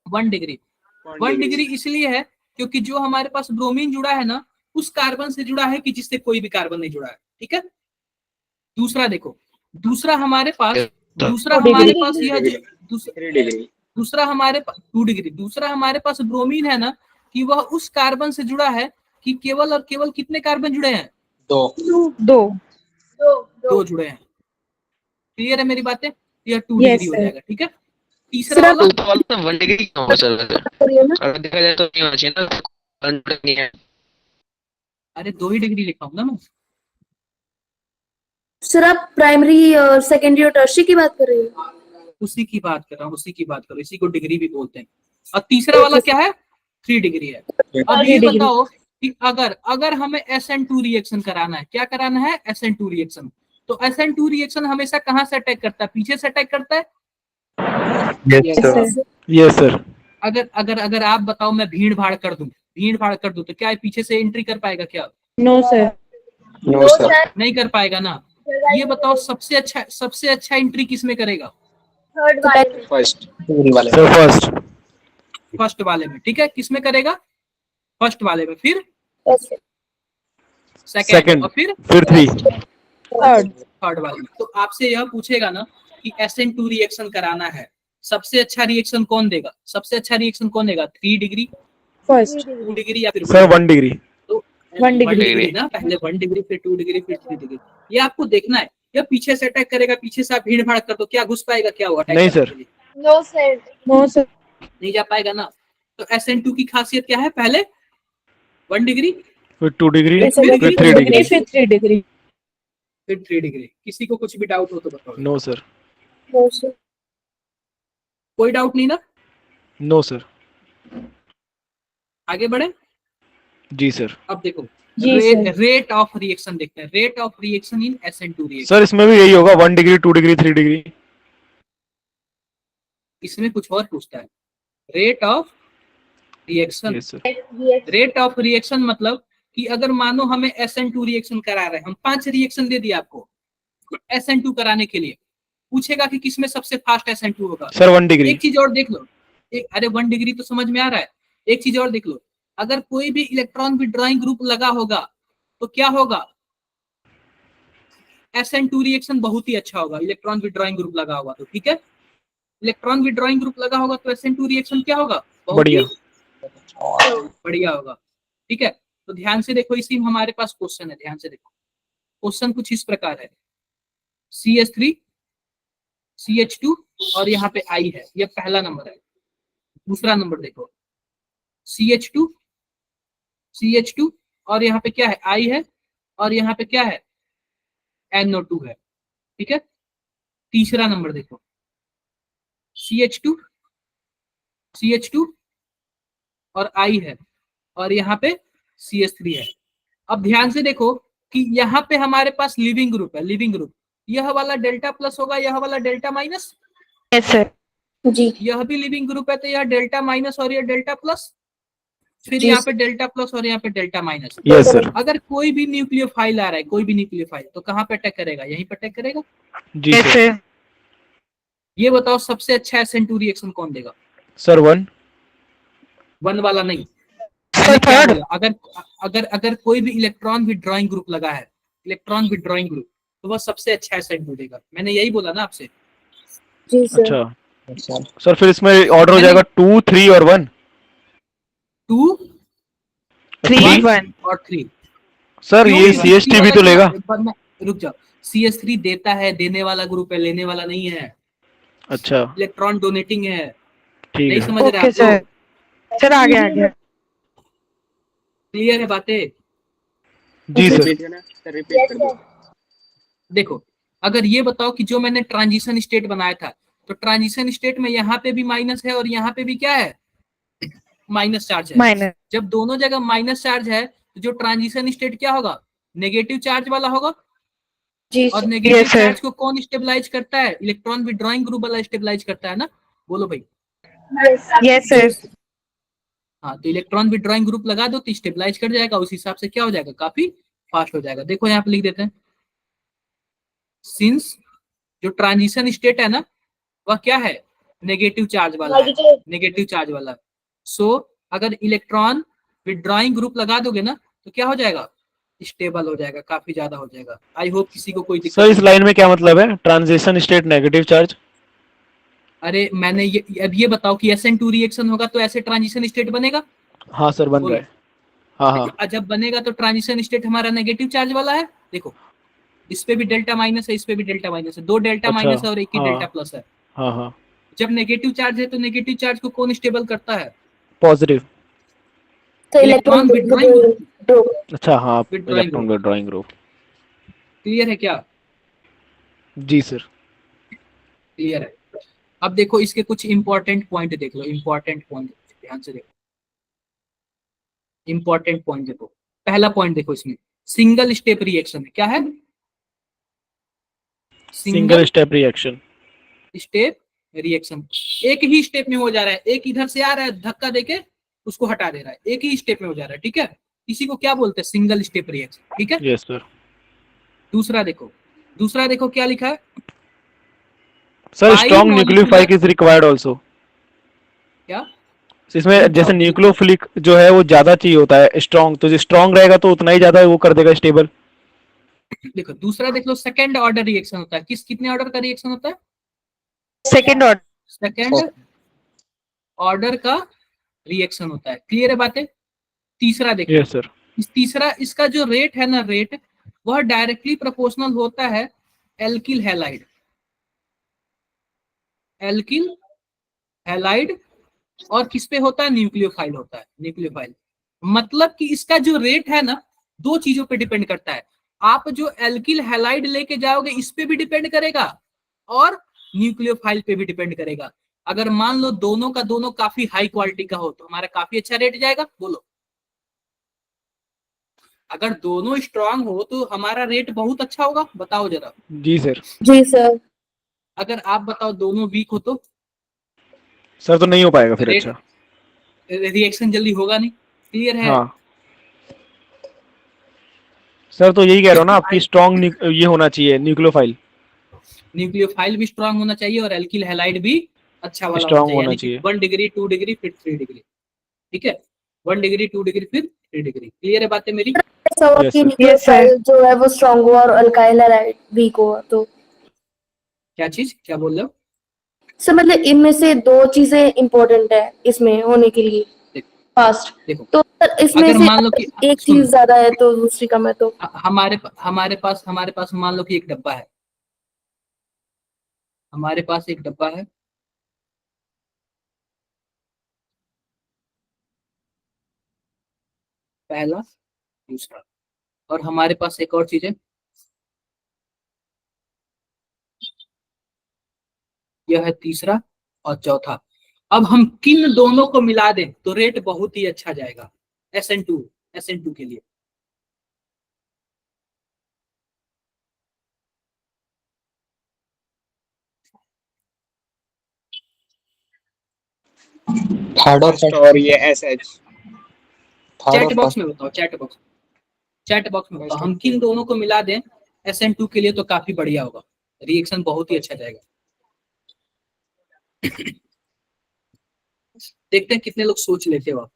1 डिग्री, 1 डिग्री इसलिए है क्योंकि जो हमारे पास ब्रोमीन जुड़ा है ना, उस कार्बन से जुड़ा है कि जिससे कोई भी कार्बन नहीं जुड़ा है, ठीक है। दूसरा देखो, दूसरा हमारे पास यह दूसरा हमारे पास 2 डिग्री, दूसरा हमारे पास ब्रोमीन है ना, कि वह उस कार्बन से जुड़ा है कि केवल और केवल कितने कार्बन जुड़े हैं? 2 जुड़े हैं। क्लियर है मेरी बातें? यह 2 Yes, डिग्री हो sir. जाएगा, ठीक है। तीसरा वाला ऊपर वाला तो 1 डिग्री क्यों होगा सर? अगर देखा जाए तो नहीं होना चाहिए ना, 100 नहीं है। अरे 2 ही डिग्री लिखा हूं ना मैं। सर आप प्राइमरी और सेकेंडरी और टर्शियरी की बात कर रहे हो? उसी की बात कर रहा हूँ, उसी की बात करो, इसी को डिग्री भी बोलते हैं। और तीसरा वाला क्या है? 3 डिग्री है। अब ये 3 डिग्री। बताओ कि अगर हमें SN2 रिएक्शन कराना है, क्या कराना है? SN2 reaction. तो SN2 रिएक्शन हमेशा कहाँ से अटैक करता है? पीछे से अटैक करता है। Yes, sir. Yes, sir. अगर आप बताओ मैं भीड़ भाड़ कर दूं तो क्या ये पीछे से एंट्री कर पाएगा क्या? No, sir. No sir. नहीं कर पाएगा ना। ये बताओ सबसे अच्छा एंट्री किस में करेगा? थर्ड वाले में। फर्स्ट वाले। Sir, first. फर्स्ट वाले में, ठीक है। किस में करेगा? फर्स्ट वाले में, फिर Yes, sir. सेकंड, और फिर three. थर्ड वाले में। तो आपसे यह पूछेगा ना कि SN2 रिएक्शन कराना है, सबसे अच्छा रिएक्शन कौन देगा? 3 डिग्री, First. 2 डिग्री या फिर Sir, 1 degree. तो 1 1 degree. डिग्री ना, पहले 1 डिग्री, फिर 2 डिग्री, फिर 3 डिग्री। ये आपको देखना है। यह पीछे से अटैक करेगा, पीछे से आप भीड़ भाड़ कर दो, क्या घुस पाएगा क्या? वो अटैक नहीं, करने sir. के लिए नो सर। No, sir. नहीं जा पाएगा ना। तो SN2 की खासियत क्या है? पहले 1 डिग्री, फिर 2 degree. Yes, sir. फिर फिर 2 3 degree, degree. फिर 3 degree. फिर 3 डिग्री। किसी को कुछ भी डाउट हो तो बताओ। No, sir. No, sir. कोई डाउट नहीं ना? No, sir. आगे बढ़े। जी सर। अब देखो जी सर। रेट ऑफ रिएक्शन देखते हैं। Rate of reaction in SN2 reaction. Sir इसमें भी यही होगा, 1 डिग्री, 2 डिग्री, 3 डिग्री। इसमें कुछ और पूछता है, rate of reaction. Yes sir. Rate of reaction मतलब कि अगर मानो हमें SN2 रिएक्शन करा रहे हैं, हम 5 रिएक्शन दे दिए आपको SN2 कराने के लिए, पूछेगा कि किसमें सबसे फास्ट SN2 होगा। Sir 1 degree. एक चीज और देख लो, अरे 1 डिग्री तो समझ में आ रहा है। एक चीज और देख लो, अगर कोई भी इलेक्ट्रॉन विड्रॉइंग ग्रुप लगा होगा तो क्या होगा? SN2 रिएक्शन बहुत ही अच्छा होगा। इलेक्ट्रॉन विड्रॉइंग ग्रुप लगा होगा तो, ठीक है। इलेक्ट्रॉन विड्रॉइंग ग्रुप लगा होगा तो SN2 रिएक्शन क्या होगा? बहुत ही बढ़िया होगा, ठीक है। तो ध्यान से देखो, इसी में हमारे पास क्वेश्चन है, ध्यान से देखो। क्वेश्चन कुछ इस प्रकार है, CH3 CH2 और यहाँ पे I है, ये पहला नंबर है। दूसरा नंबर देखो, CH2 और यहाँ पे क्या है? I है, और यहाँ पे क्या है? NO2 है, ठीक है। तीसरा नंबर देखो, CH2 और I है, और यहाँ पे CH3 है। अब ध्यान से देखो कि यहाँ पे हमारे पास लिविंग ग्रुप है, लिविंग ग्रुप। यह वाला डेल्टा प्लस होगा, यह वाला डेल्टा माइनस। Yes, sir. जी यह भी लिविंग ग्रुप है तो यह डेल्टा माइनस और यह डेल्टा प्लस, फिर जी यहाँ पे डेल्टा प्लस और यहाँ पे डेल्टा माइनस। Yes sir. अगर कोई भी न्यूक्लियोफाइल आ रहा है, कोई भी न्यूक्लियोफाइल, तो कहाँ पे अटैक करेगा? यहीं पे अटैक करेगा। जी Yes, सर। sir. ये बताओ सबसे अच्छा SN2 रिएक्शन कौन देगा? सर 1। 1 वाला नहीं, Sir, क्या third. बोला? अगर कोई भी इलेक्ट्रॉन विड्रॉइंग ग्रुप लगा है, इलेक्ट्रॉन विड्रॉइंग ग्रुप, तो वह सबसे अच्छा SN2 देगा। मैंने यही बोला ना आपसे। जी सर। अच्छा सर, फिर इसमें ऑर्डर हो जाएगा 2, 3 और 1। 2, 3, 1. और 3। सर ये CH3 भी तो लेगा। रुक जाओ, CH3 देता है, देने वाला ग्रुप है, लेने वाला नहीं है। अच्छा इलेक्ट्रॉन डोनेटिंग है। ठीक नहीं है। समझ रहे ओके आप लोग? सर आगे आगे क्लियर है बातें? जी सर। Yes, sir. देखो, अगर ये बताओ कि जो मैंने ट्रांजिशन स्टेट बनाया था, तो ट्रांजिशन स्टेट में यहाँ पे भी माइनस है और यहाँ पे भी क्या है, माइनस चार्ज है। माइनस जब दोनों जगह माइनस चार्ज है तो जो ट्रांजिशन स्टेट क्या होगा, नेगेटिव चार्ज वाला होगा। जी और sir. Negative yes sir charge को कौन स्टेबलाइज करता है, इलेक्ट्रॉन विड्रॉइंग ग्रुप वाला स्टेबलाइज करता है ना। बोलो भाई। Yes. यस सर हाँ, तो इलेक्ट्रॉन विड्रॉइंग ग्रुप लगा दो तो स्टेबलाइज कर जाएगा, उस हिसाब से क्या हो जाएगा, काफी फास्ट हो जाएगा। देखो यहाँ पे लिख देते हैं, सिंस जो ट्रांजिशन स्टेट है ना, वह क्या है, नेगेटिव चार्ज वाला है, Negative. नेगेटिव चार्ज वाला है। सो अगर इलेक्ट्रॉन विड्रॉइंग ग्रुप लगा दोगे ना, तो क्या हो जाएगा, स्टेबल हो जाएगा, काफी ज्यादा हो जाएगा। आई होप किसी को कोई दिक्कत सर इस नहीं लाइन में क्या मतलब है, ट्रांजिशन स्टेट नेगेटिव चार्ज? अरे मैंने अब ये बताओ कि SN2 रिएक्शन होगा तो ऐसे ट्रांजिशन स्टेट बनेगा। हाँ सर बन रहा बोलो। है। हाँ हाँ। जब बनेगा तो ट्रांजिशन स्टेट हमारा नेगेटिव चार्ज वाला है। देखो, इस पे भी डेल्टा माइनस है, इस पे भी डेल्टा माइनस है, दो डेल्टा अच्छा। माइनस है और एक ही डेल्टा हाँ प्लस है। हाँ हाँ। जब नेगेटिव चार्ज है तो नेगेटिव चार्ज को कौन स्टेबल करता है, पॉजिटिव। तो electron electron withdrawing group. Group. अच्छा हाँ, withdrawing electron group. Withdrawing group. Clear है क्या? जी सर। क्लियर है। अब देखो इसके कुछ इंपॉर्टेंट पॉइंट देख लो, इंपॉर्टेंट पॉइंट ध्यान से देखो, इंपॉर्टेंट पॉइंट देखो। पहला पॉइंट देखो, इसमें सिंगल स्टेप रिएक्शन है, क्या है, single single step reaction. Step reaction. एक ही स्टेप में हो जा रहा है, एक इधर से आ रहा है, धक्का देके उसको हटा दे रहा है, एक ही स्टेप में हो जा रहा है, ठीक है। इसी को क्या बोलते हैं, सिंगल स्टेप रिएक्शन, ठीक है। Yes sir. दूसरा देखो, दूसरा देखो क्या लिखा है, sir by strong nucleophile molecular. Is required also. क्या? इसमें रुक जैसे जाओ रुक जाओ। न्यूक्लियोफिलिक जो है वो ज्यादा चाहिए होता है स्ट्रॉन्ग, तो जो स्ट्रॉन्ग रहेगा तो उतना ही ज्यादा वो कर देगा स्टेबल। देखो दूसरा देख लो, सेकंड ऑर्डर रिएक्शन होता है, कितने ऑर्डर का रिएक्शन होता है, सेकंड ऑर्डर सेकंड ऑर्डर का रिएक्शन होता है। क्लियर है बातें? तीसरा देखो, यस सर। इस तीसरा इसका जो रेट है ना, रेट वह डायरेक्टली प्रोपोर्शनल होता है एल्किल हैलाइड, एल्किल हैलाइड। और किस पे होता है, न्यूक्लियोफाइल होता है, न्यूक्लियोफाइल। मतलब कि इसका जो रेट है ना, दो चीजों पे डिपेंड करता है। आप जो एल्किल हैलाइड लेके जाओगे इस पे भी डिपेंड करेगा, और न्यूक्लियोफाइल पे भी डिपेंड करेगा। अगर मान लो दोनों का दोनों काफी हाई क्वालिटी का हो तो हमारा काफी अच्छा रेट जाएगा। बोलो, अगर दोनों स्ट्रांग हो तो हमारा रेट बहुत अच्छा होगा, बताओ जरा। जी सर। जी सर। अगर आप बताओ दोनों वीक हो तो सर तो नहीं हो पाएगा फिर। रेट, अच्छा। रिएक्शन जल्दी होगा नहीं। क्लियर है? हाँ सर, तो यही कह रहा हूँ ना आपकी स्ट्रॉन्ग ये होना चाहिए न्यूक्लियोफाइल। न्यूक्लियोफाइल भी स्ट्रांग होना चाहिए और एल्किल हैलाइड भी अच्छा वाला होना स्ट्रॉन्ग चाहिए, होना यानी कि चाहिए। 1 डिग्री 2 डिग्री फिर 3 डिग्री, ठीक है। 1 डिग्री 2 डिग्री फिर 3 डिग्री। क्लियर है बातें मेरी? ऐसा हुआ यस कि सर। न्यूक्लियोफाइल जो है वो स्ट्रांग हुआ और अल्काइल हैलाइड वीक हुआ, तो क्या चीज, क्या बोल रहे हो? सर मतलब इनमें से दो चीजें इंपॉर्टेंट है इसमें होने के लिए देखो, फास्ट। देखो तो सर इसमें अगर से मान लो कि एक सुनो, चीज ज्यादा है तो दूसरी कम है, तो हमारे पास मान लो कि एक डब्बा है, हमारे पास एक डब्बा है, पहला, दूसरा, और हमारे पास एक और चीज है, यह है तीसरा और चौथा। अब हम किन दोनों को मिला दें तो रेट बहुत ही अच्छा जाएगा, SN2, SN2 के लिए। थर्ड और फर्स्ट और ये एस एच। थर्ड चैट और बॉक्स फर्स्ट। में बताओ, चैट बॉक्स में बताओ, फर्स्ट हम किन दोनों को मिला दें SN2 के लिए तो काफी बढ़िया होगा, रिएक्शन बहुत ही अच्छा जाएगा। देखते हैं कितने लोग सोच लेते हो आप।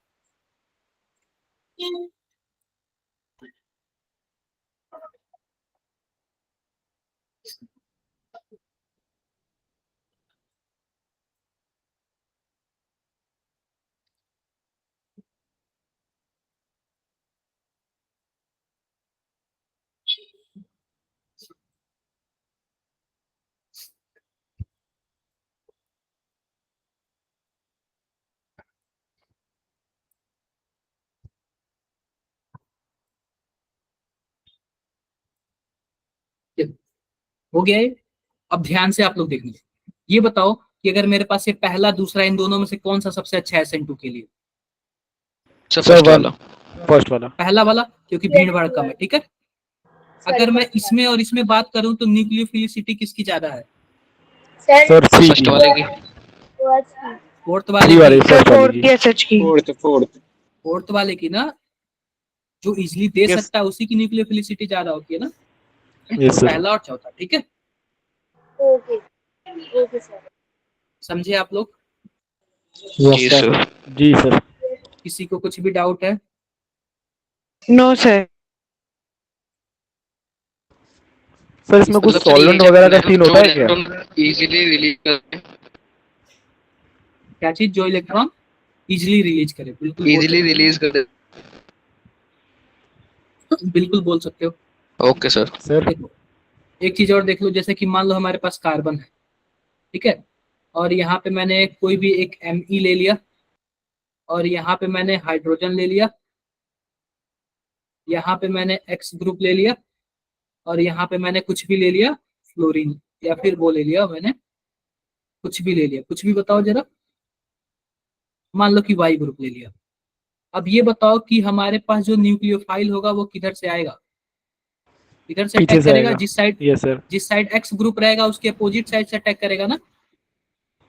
हो गया ये। अब ध्यान से आप लोग देखना, ये बताओ कि अगर मेरे पास ये पहला दूसरा, इन दोनों में से कौन सा सबसे अच्छा है SN2 के लिए? सर सर फर्स्ट वन, वाला। फर्स्ट वाला। पहला वाला, क्योंकि भीड़ भाड़ कम है, ठीक है। अगर मैं इसमें और इसमें बात करूं तो न्यूक्लियोफिलिसिटी किसकी ज्यादा है? सर सर थ्री फर्स्ट की, वाले की। फोर्थ वाले थ्री वाले, की, सर फर्स्ट वाले फोर्थ की। की SH की। फोर्थ वाले की ना, जो इजिली दे Yes. सकता है उसी की न्यूक्लियोफिलिसिटी ज्यादा होती है ना। Yes, तो sir. पहला और चौथा, ठीक है, ओके ओके सर। समझे आप लोग? जी Yes, sir. सर। जी सर। किसी को कुछ भी डाउट है? No sir. सर इसमें कुछ मतलब सर ये सॉल्वेंट वगैरह का सीन जो होता है क्या? इलेक्ट्रॉन इजीली रिलीज करते हैं, क्या चीज? जो इलेक्ट्रॉन इजिली रिलीज करे, बिल्कुल बोल इजीली सकते रिलीज करते हो, बिल्कुल बोल सकते हो। हैं। Okay sir. सर देखो, एक चीज और देख लो, जैसे कि मान लो हमारे पास कार्बन है, ठीक है, और यहाँ पे मैंने कोई भी एक Me ले लिया, और यहाँ पे मैंने हाइड्रोजन ले लिया, यहाँ पे मैंने X ग्रुप ले लिया, और यहाँ पे मैंने कुछ भी ले लिया, फ्लोरीन, या फिर वो ले लिया मैंने, कुछ भी ले लिया, कुछ भी बताओ जरा। मान लो कि Y ग्रुप ले लिया। अब ये बताओ कि हमारे पास जो न्यूक्लियोफाइल होगा वो किधर से आएगा? इधर से पीछे अटैक से करेगा, आएगा। Yes sir. जिस साइड X ग्रुप रहेगा उसके अपोजिट साइड से अटैक करेगा ना,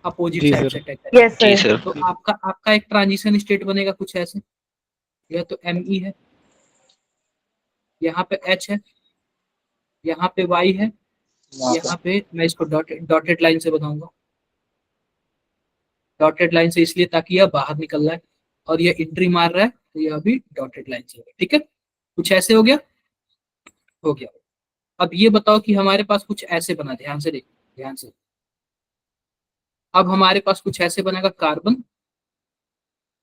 अपोजिट जी साइड सर। से अटैक करेगा। यस जी सर। सर। तो आपका एक ट्रांजिशन स्टेट बनेगा कुछ ऐसे, यह तो Me है, यहाँ पे H है, यहाँ पे Y है, यहाँ पे मैं इसको डॉटेड लाइन से बताऊंगा। डॉटेड लाइन से इसलिए ताकि यह बाहर निकल रहा है और यह एंट्री मार रहा है, तो यह भी डॉटेड लाइन से, ठीक है। कुछ ऐसे हो गया, हो गया। अब ये बताओ कि हमारे पास कुछ ऐसे बना, ध्यान से देखो, ध्यान से। अब हमारे पास कुछ ऐसे बनेगा कार्बन,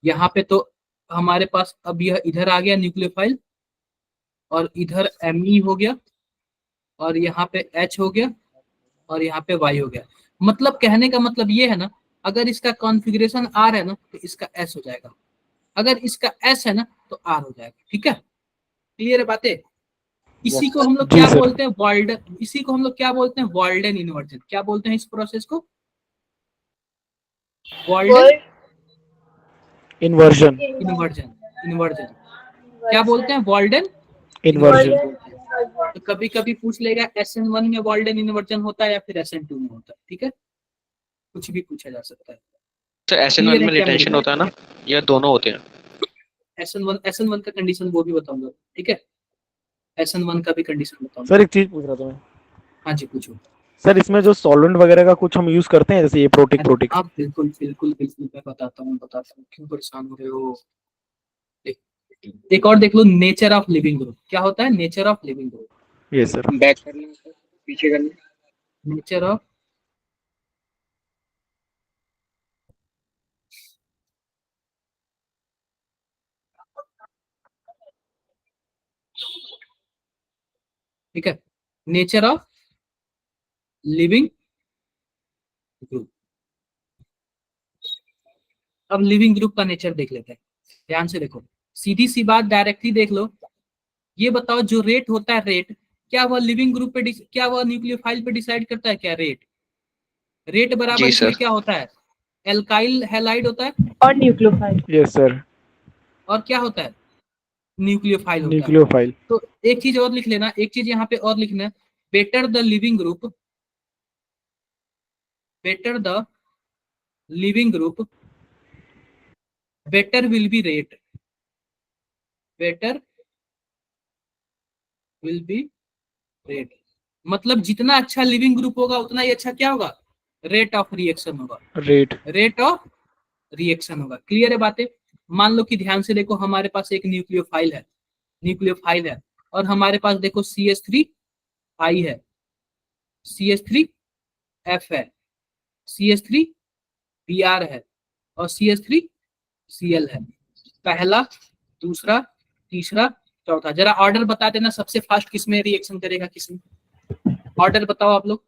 यहाँ पे तो हमारे पास अब यह इधर आ गया न्यूक्लियोफाइल, और इधर Me हो गया, और यहाँ पे H हो गया, और यहाँ पे Y हो गया। मतलब कहने का मतलब ये है ना, अगर इसका कॉन्फ़िगरेशन R है ना तो इसका S हो जाएगा, अगर इसका S है ना तो R हो जाएगा, ठीक है। क्लियर है बातें? इसी को हम लोग जी क्या सर। बोलते हैं? वॉल्डन। इसी को हम लोग क्या बोलते हैं? Walden inversion. क्या बोलते हैं इस प्रोसेस को? Walden inversion. इन्वर्जन। इन्वर्जन क्या बोलते हैं? Walden inversion. इन्वर्जन बोलते हैं। तो कभी कभी पूछ लेगा SN1 में वॉल्डन इन्वर्जन होता है या फिर SN2 में होता है, ठीक है, कुछ भी पूछा जा सकता है। सर SN1 Clear है में क्या मेरी रिटेंशन बात? होता है ना, या दोनों होते हैं? SN1 का कंडीशन वो भी बताऊंगा, ठीक है, SN1 का भी कंडीशन बताऊंगा। सर एक चीज पूछ रहा था मैं, हाँ जी, पूछो। सर इसमें जो सॉल्वेंट वगैरह का कुछ हम यूज करते हैं, जैसे ये प्रोटिक आप बिल्कुल बिल्कुल बिल्कुल, मैं बताता हूँ, क्यों परेशान हो रहे हो। एक और देख लो, नेचर ऑफ लिविंग ग्रुप। क्या होता है nature of leaving group? Yes sir. Back करना सर, पीछे करना। नेचर ऑफ ठीक है, नेचर ऑफ लिविंग ग्रुप। अब लिविंग ग्रुप का नेचर देख लेते हैं, ध्यान से देखो, सीधी सी बात डायरेक्टली देख लो। ये बताओ जो रेट होता है, रेट क्या वह लिविंग ग्रुप पे क्या वह न्यूक्लियोफाइल पे डिसाइड करता है क्या? रेट बराबर जी इसमें सर। क्या होता है? एल्काइल हैलाइड होता है, और न्यूक्लियोफाइल। Yes sir. और क्या होता है? न्यूक्लियोफाइल होता है। न्यूक्लियोफाइल। तो एक चीज और लिख लेना, एक चीज यहाँ पे और लिखना है, better the leaving group, better the leaving group, better will be rate, better will be rate. मतलब जितना अच्छा लिविंग ग्रुप होगा उतना ही अच्छा क्या होगा? रेट ऑफ रिएक्शन होगा, रेट। रेट ऑफ रिएक्शन होगा। क्लियर है बातें? मान लो कि ध्यान से देखो, हमारे पास एक न्यूक्लियोफाइल है, न्यूक्लियोफाइल है, और हमारे पास देखो CH3I है, CH3F है, CH3Br है, और CH3Cl है। पहला, दूसरा, तीसरा, चौथा। जरा ऑर्डर बता देना, सबसे फास्ट किसमें रिएक्शन करेगा, किसमें? ऑर्डर बताओ आप लोग।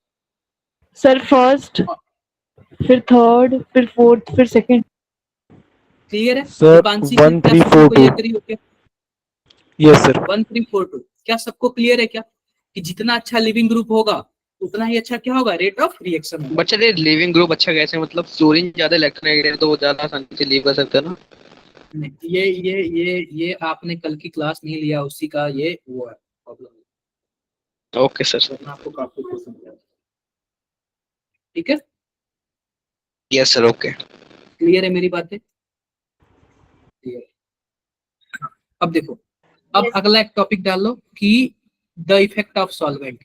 सर फर्स्ट, फिर थर्ड, फिर फोर्थ, फिर सेकंड। क्लियर है? सर दीपांशी से 1 क्या 3 सबको 4 कोई 2। एग्री हो क्या? Yes sir. 1 3 4 2 क्या सबको क्लियर है क्या? कि जितना अच्छा लिविंग ग्रुप होगा उतना ही अच्छा क्या होगा, रेट ऑफ रिएक्शन होगा। बच्चे दे लिविंग ग्रुप अच्छा कैसे, मतलब फ्लोरीन ज्यादा इलेक्ट्रॉन तो वो ज्यादा आसानी से लीव कर सकते हैं ना। नहीं, ये आपने कल की क्लास नहीं लिया, उसी का ये वो है प्रॉब्लम। Okay sir. मैं आपको काफी कुछ समझा, ठीक है, यस सर ओके। क्लियर है मेरी बातें? क्लियर। अब देखो, अब अगला एक टॉपिक डाल लो कि द इफेक्ट ऑफ सॉल्वेंट।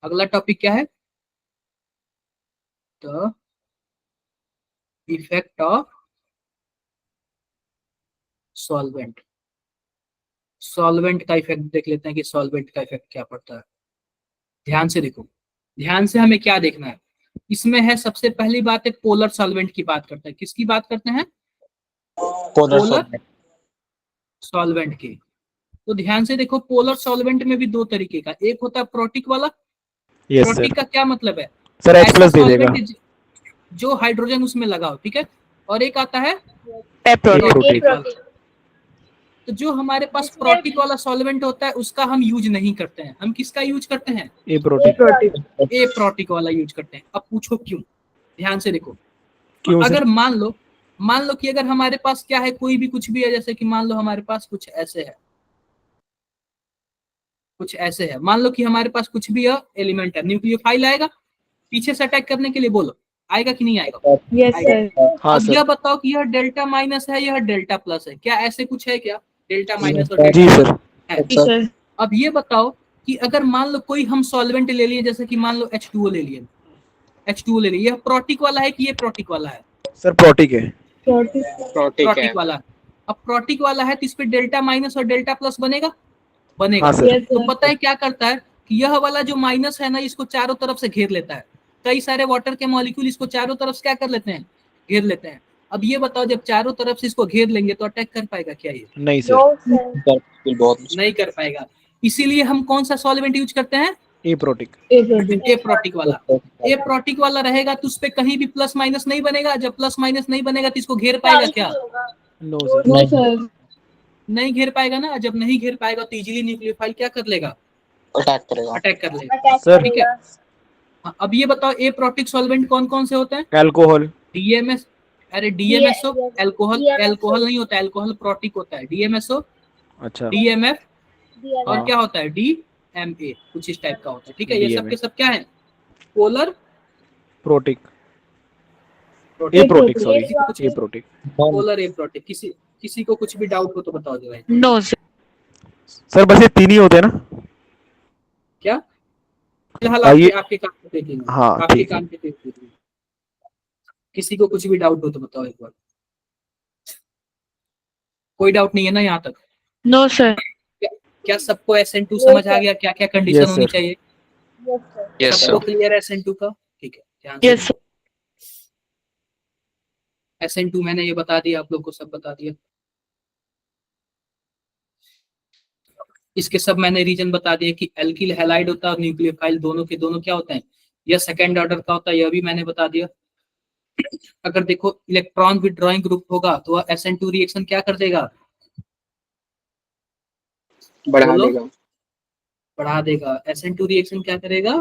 अगला टॉपिक क्या है, the effect of solvent. Solvent का इफेक्ट देख लेते हैं कि सॉल्वेंट का इफेक्ट क्या पड़ता है। ध्यान से देखो, ध्यान से हमें क्या देखना है इसमें है। सबसे पहली बात है पोलर सॉल्वेंट की बात करते हैं। किसकी बात करते हैं? पोलर सॉल्वेंट की। तो ध्यान से देखो, पोलर सॉल्वेंट में भी दो तरीके का, एक होता है प्रोटिक वाला। Yes protic sir. का क्या मतलब है? सर H ऐसा प्लस दे देगा। सॉल्वेंट जो हाइड्रोजन उसमें लगाओ, ठीक है। और एक आता है एप्रोटिक। प्रोटिक वाला। प्रोटीन। तो जो हमारे पास प्रोटिक वाला सॉल्वेंट होता है उसका हम यूज नहीं करते हैं। हम किसका यूज करते हैं? ए प्रोटीन। एप्रोटिक। ए प्रोटिक वाला यूज करते हैं। अब पूछो क्यों? ध्यान से देखो, क्यों सर? अगर मान लो कि अगर हमारे पास क्या है, कोई भी कुछ भी है, जैसे कि मान लो हमारे पास कुछ ऐसे है, कुछ ऐसे है, मान लो कि हमारे पास कुछ भी एलिमेंट है, न्यूक्लियोफाइल आएगा पीछे से अटैक करने के लिए, बोलो आएगा कि नहीं आएगा? Yes sir. हाँ अब सर। यह बताओ कि यह डेल्टा माइनस है, यह डेल्टा प्लस है, क्या ऐसे कुछ है क्या? डेल्टा माइनस और जी डेल्टा सर। है। जी सर। अब ये बताओ कि अगर मान लो कोई हम सॉल्वेंट ले लिए, जैसे कि मान लो H2O ले लिए, H2O ले लिए, यह प्रोटिक वाला है कि ये प्रोटिक वाला है? सर प्रोटिक है। प्रोटिक वाला है। अब प्रोटिक वाला है तो इस पे डेल्टा माइनस और डेल्टा प्लस बनेगा, बनेगा। हाँ सर। तो पता है क्या करता है कि यह वाला जो माइनस है ना, इसको चारों तरफ से घेर लेता है। कई सारे वाटर के मॉलिक्यूल इसको चारों तरफ से क्या कर लेते हैं, घेर लेते हैं। अब ये बताओ, जब चारों तरफ से इसको घेर लेंगे तो अटैक कर पाएगा क्या? ये नहीं सर। No sir. नहीं कर पाएगा। इसीलिए हम कौन सा सॉल्वेंट यूज करते हैं? ए प्रोटिक। ए प्रोटिक वाला। ए प्रोटिक वाला रहेगा तो उस पे कहीं भी प्लस माइनस नहीं बनेगा। जब प्लस माइनस नहीं बनेगा तो इसको घेर पाएगा क्या? No sir. No sir. नहीं घेर पाएगा ना। जब नहीं घेर पाएगा तो इजीली न्यूक्लियोफाइल क्या कर लेगा? अटैक कर लेगा। सर। ठीक है। हाँ, अब ये बताओ ए प्रोटिक सॉल्वेंट कौन कौन से होते हैं? अल्कोहल। डीएमएस, अरे डीएमएसओ, अल्कोहल, अल्कोहल नहीं होता है, अल्कोहल प्रोटिक होता है। डीएमएसओ, अच्छा। डीएमएफ और हाँ। क्या होता है? डीएमए, कुछ इस टाइप का होता है। ठीक है, ये सब DMA के सब क्या है? Polar protic. Aprotic sorry. कुछ aprotic. Polar aprotic. किसी को कुछ भी डाउट हो तो बताओ जरा। No sir. सर बस ये तीन ही होते हैं ना? क्या फिलहाल आइए। आपके काम पे देखेंगे, हाँ, आपके ठीक है। काम पे देखेंगे। किसी को कुछ भी डाउट हो तो बताओ एक बार। कोई डाउट नहीं है ना यहाँ तक? No sir. क्या सबको SN2 समझ आ गया? क्या क्या कंडीशन Yes, होनी sir. चाहिए? यस सबको सर। क्लियर है SN2 का? ठीक है, ध्यान से। Yes sir. SN2 मैंने ये बता दिया, आप लोग को सब बता दिया। इसके सब मैंने रीजन बता दिए कि एल्किल हैलाइड होता है और न्यूक्लियोफाइल दोनों के दोनों क्या होते हैं? यह सेकेंड ऑर्डर का होता है, यह भी मैंने बता दिया। अगर देखो इलेक्ट्रॉन विड्रॉइंग ग्रुप होगा तो वह SN2 रिएक्शन क्या कर देगा? बढ़ा बोलो। देगा। बढ़ा देगा। SN2 रिएक्शन क्या करेगा?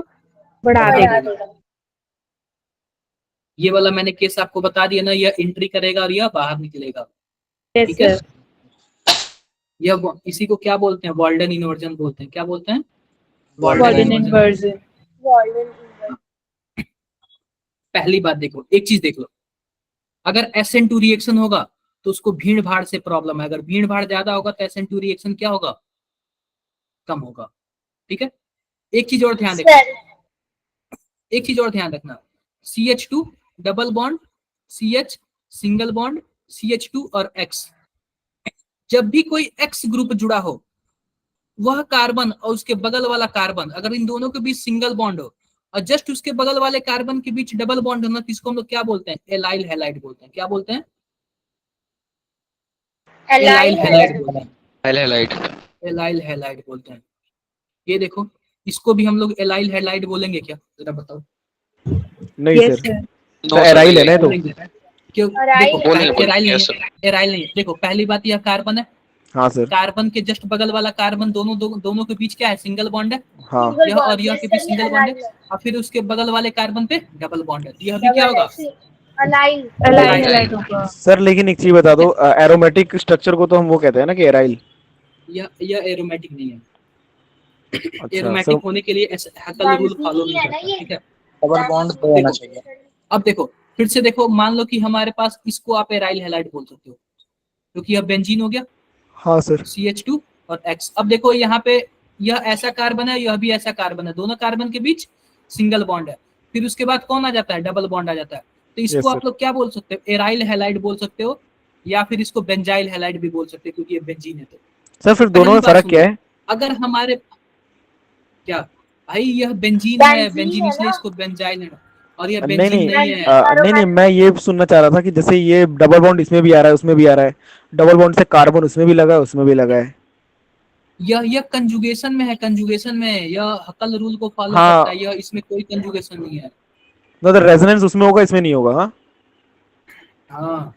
बढ़ा देगा। ये वाला मैंने केस आपको बता दिया ना, यह एंट्री करेगा और यह बाहर निकलेगा। यस ठीक है। सर। यह इसी को क्या बोलते हैं? वॉल्डन इन्वर्जन बोलते हैं। क्या बोलते हैं? Walden inversion. पहली बात देखो, एक चीज देख लो, अगर SN2 रिएक्शन होगा तो उसको भीड़ भाड़ से प्रॉब्लम है। अगर भीड़ भाड़ ज्यादा होगा तो SN2 रिएक्शन क्या होगा? कम होगा। ठीक है। एक चीज और ध्यान रखना, एक चीज और ध्यान रखना, CH2 double bond, CH single bond, CH2 और X, जब भी कोई X ग्रुप जुड़ा हो, वह कार्बन और उसके बगल वाला कार्बन, अगर इन दोनों के बीच सिंगल बॉन्ड हो और जस्ट उसके बगल वाले कार्बन के बीच डबल बॉन्ड हो ना, तो इसको हम लोग क्या बोलते हैं? एलाइल हैलाइड बोलते हैं। क्या बोलते हैं? एलाइल हैलाइड बोलते हैं। हाइलाइट। एलाइल हैलाइड बोलते हैं। ये देखो, इसको भी हम लोग एलाइल हैलाइड बोलेंगे क्या? जरा बताओ। नहीं यस सर। सर। एराइल है ना ये तो। क्यों? एराइल देखो बोलेंगे, एराइल नहीं yes, है, एराइल नहीं है। देखो पहली बात, यह कार्बन है, हाँ सर। कार्बन के जस्ट बगल वाला कार्बन दोनों के बीच क्या है, सिंगल बॉन्ड है। हाँ Single यह bond. और यह Yes, के sir, बीच ये सिंगल बॉन्ड है, align है. और फिर उसके बगल वाले कार्बन पे डबल बॉन्ड है, तो यह भी क्या Double होगा, है. Align. Align aryl. अलाइन होगा। सर लेकिन एक चीज बता दो, एरोमेटिक स्ट्रक्चर को तो हम वो कहते हैं ना कि एराइल। यह एरोमेटिक नहीं है। अच्छा सर। एरोमेटिक होने के लिए हैकल रूल Benzene फॉलो ही नहीं है ना करता, ये? ठीक है। डबल बॉन्ड तो होना देखो चाहिए। अब देखो फिर से देखो, मान लो कि हमारे पास इसको आप एराइल हैलाइड बोल सकते हो, क्योंकि यह बेंजीन हो गया हाँ सर। CH2 और X। अब देखो यहाँ पे यह ऐसा कार्बन है, यह भी ऐसा कार्बन है, दोनों कार्बन के बीच सिंगल बॉन्ड है, फिर उसके बाद कौन आ जाता है, डबल बॉन्ड आ जाता है। तो इसको यस आप सर। लोग क्या बोल सकते हो, एराइल हैलाइड बोल सकते हो, या फिर इसको बेंजाइल हैलाइड भी बोल सकते हो, क्योंकि ये बेंजीन है। सर तो फिर दोनों पहली में बात फर्क सुन क्या लो, है? अगर हमारे क्या, भाई यह बेंजीन है, Benzene बेंजीन है इसलिए ना? इसको बेंजाइल है, और यह नहीं बेंजीन नहीं, नहीं है। Benzene नहीं नहीं, aromatic. मैं ये सुनना चाह रहा था कि जैसे ये डबल बॉन्ड इसमें भी आ रहा है उसमें भी आ रहा है, डबल बॉन्ड से कार्बन उसमें भी लगा है उसमें भी लगा है। यह कंजुगेशन में है, कंजुगेशन में है, यह हकल रूल को फॉलो करता है, हाँ, यह इसमें कोई कंजुगेशन नहीं है। मतलब रेजोनेंस उसमें होगा इसमें नहीं होगा। हाँ हाँ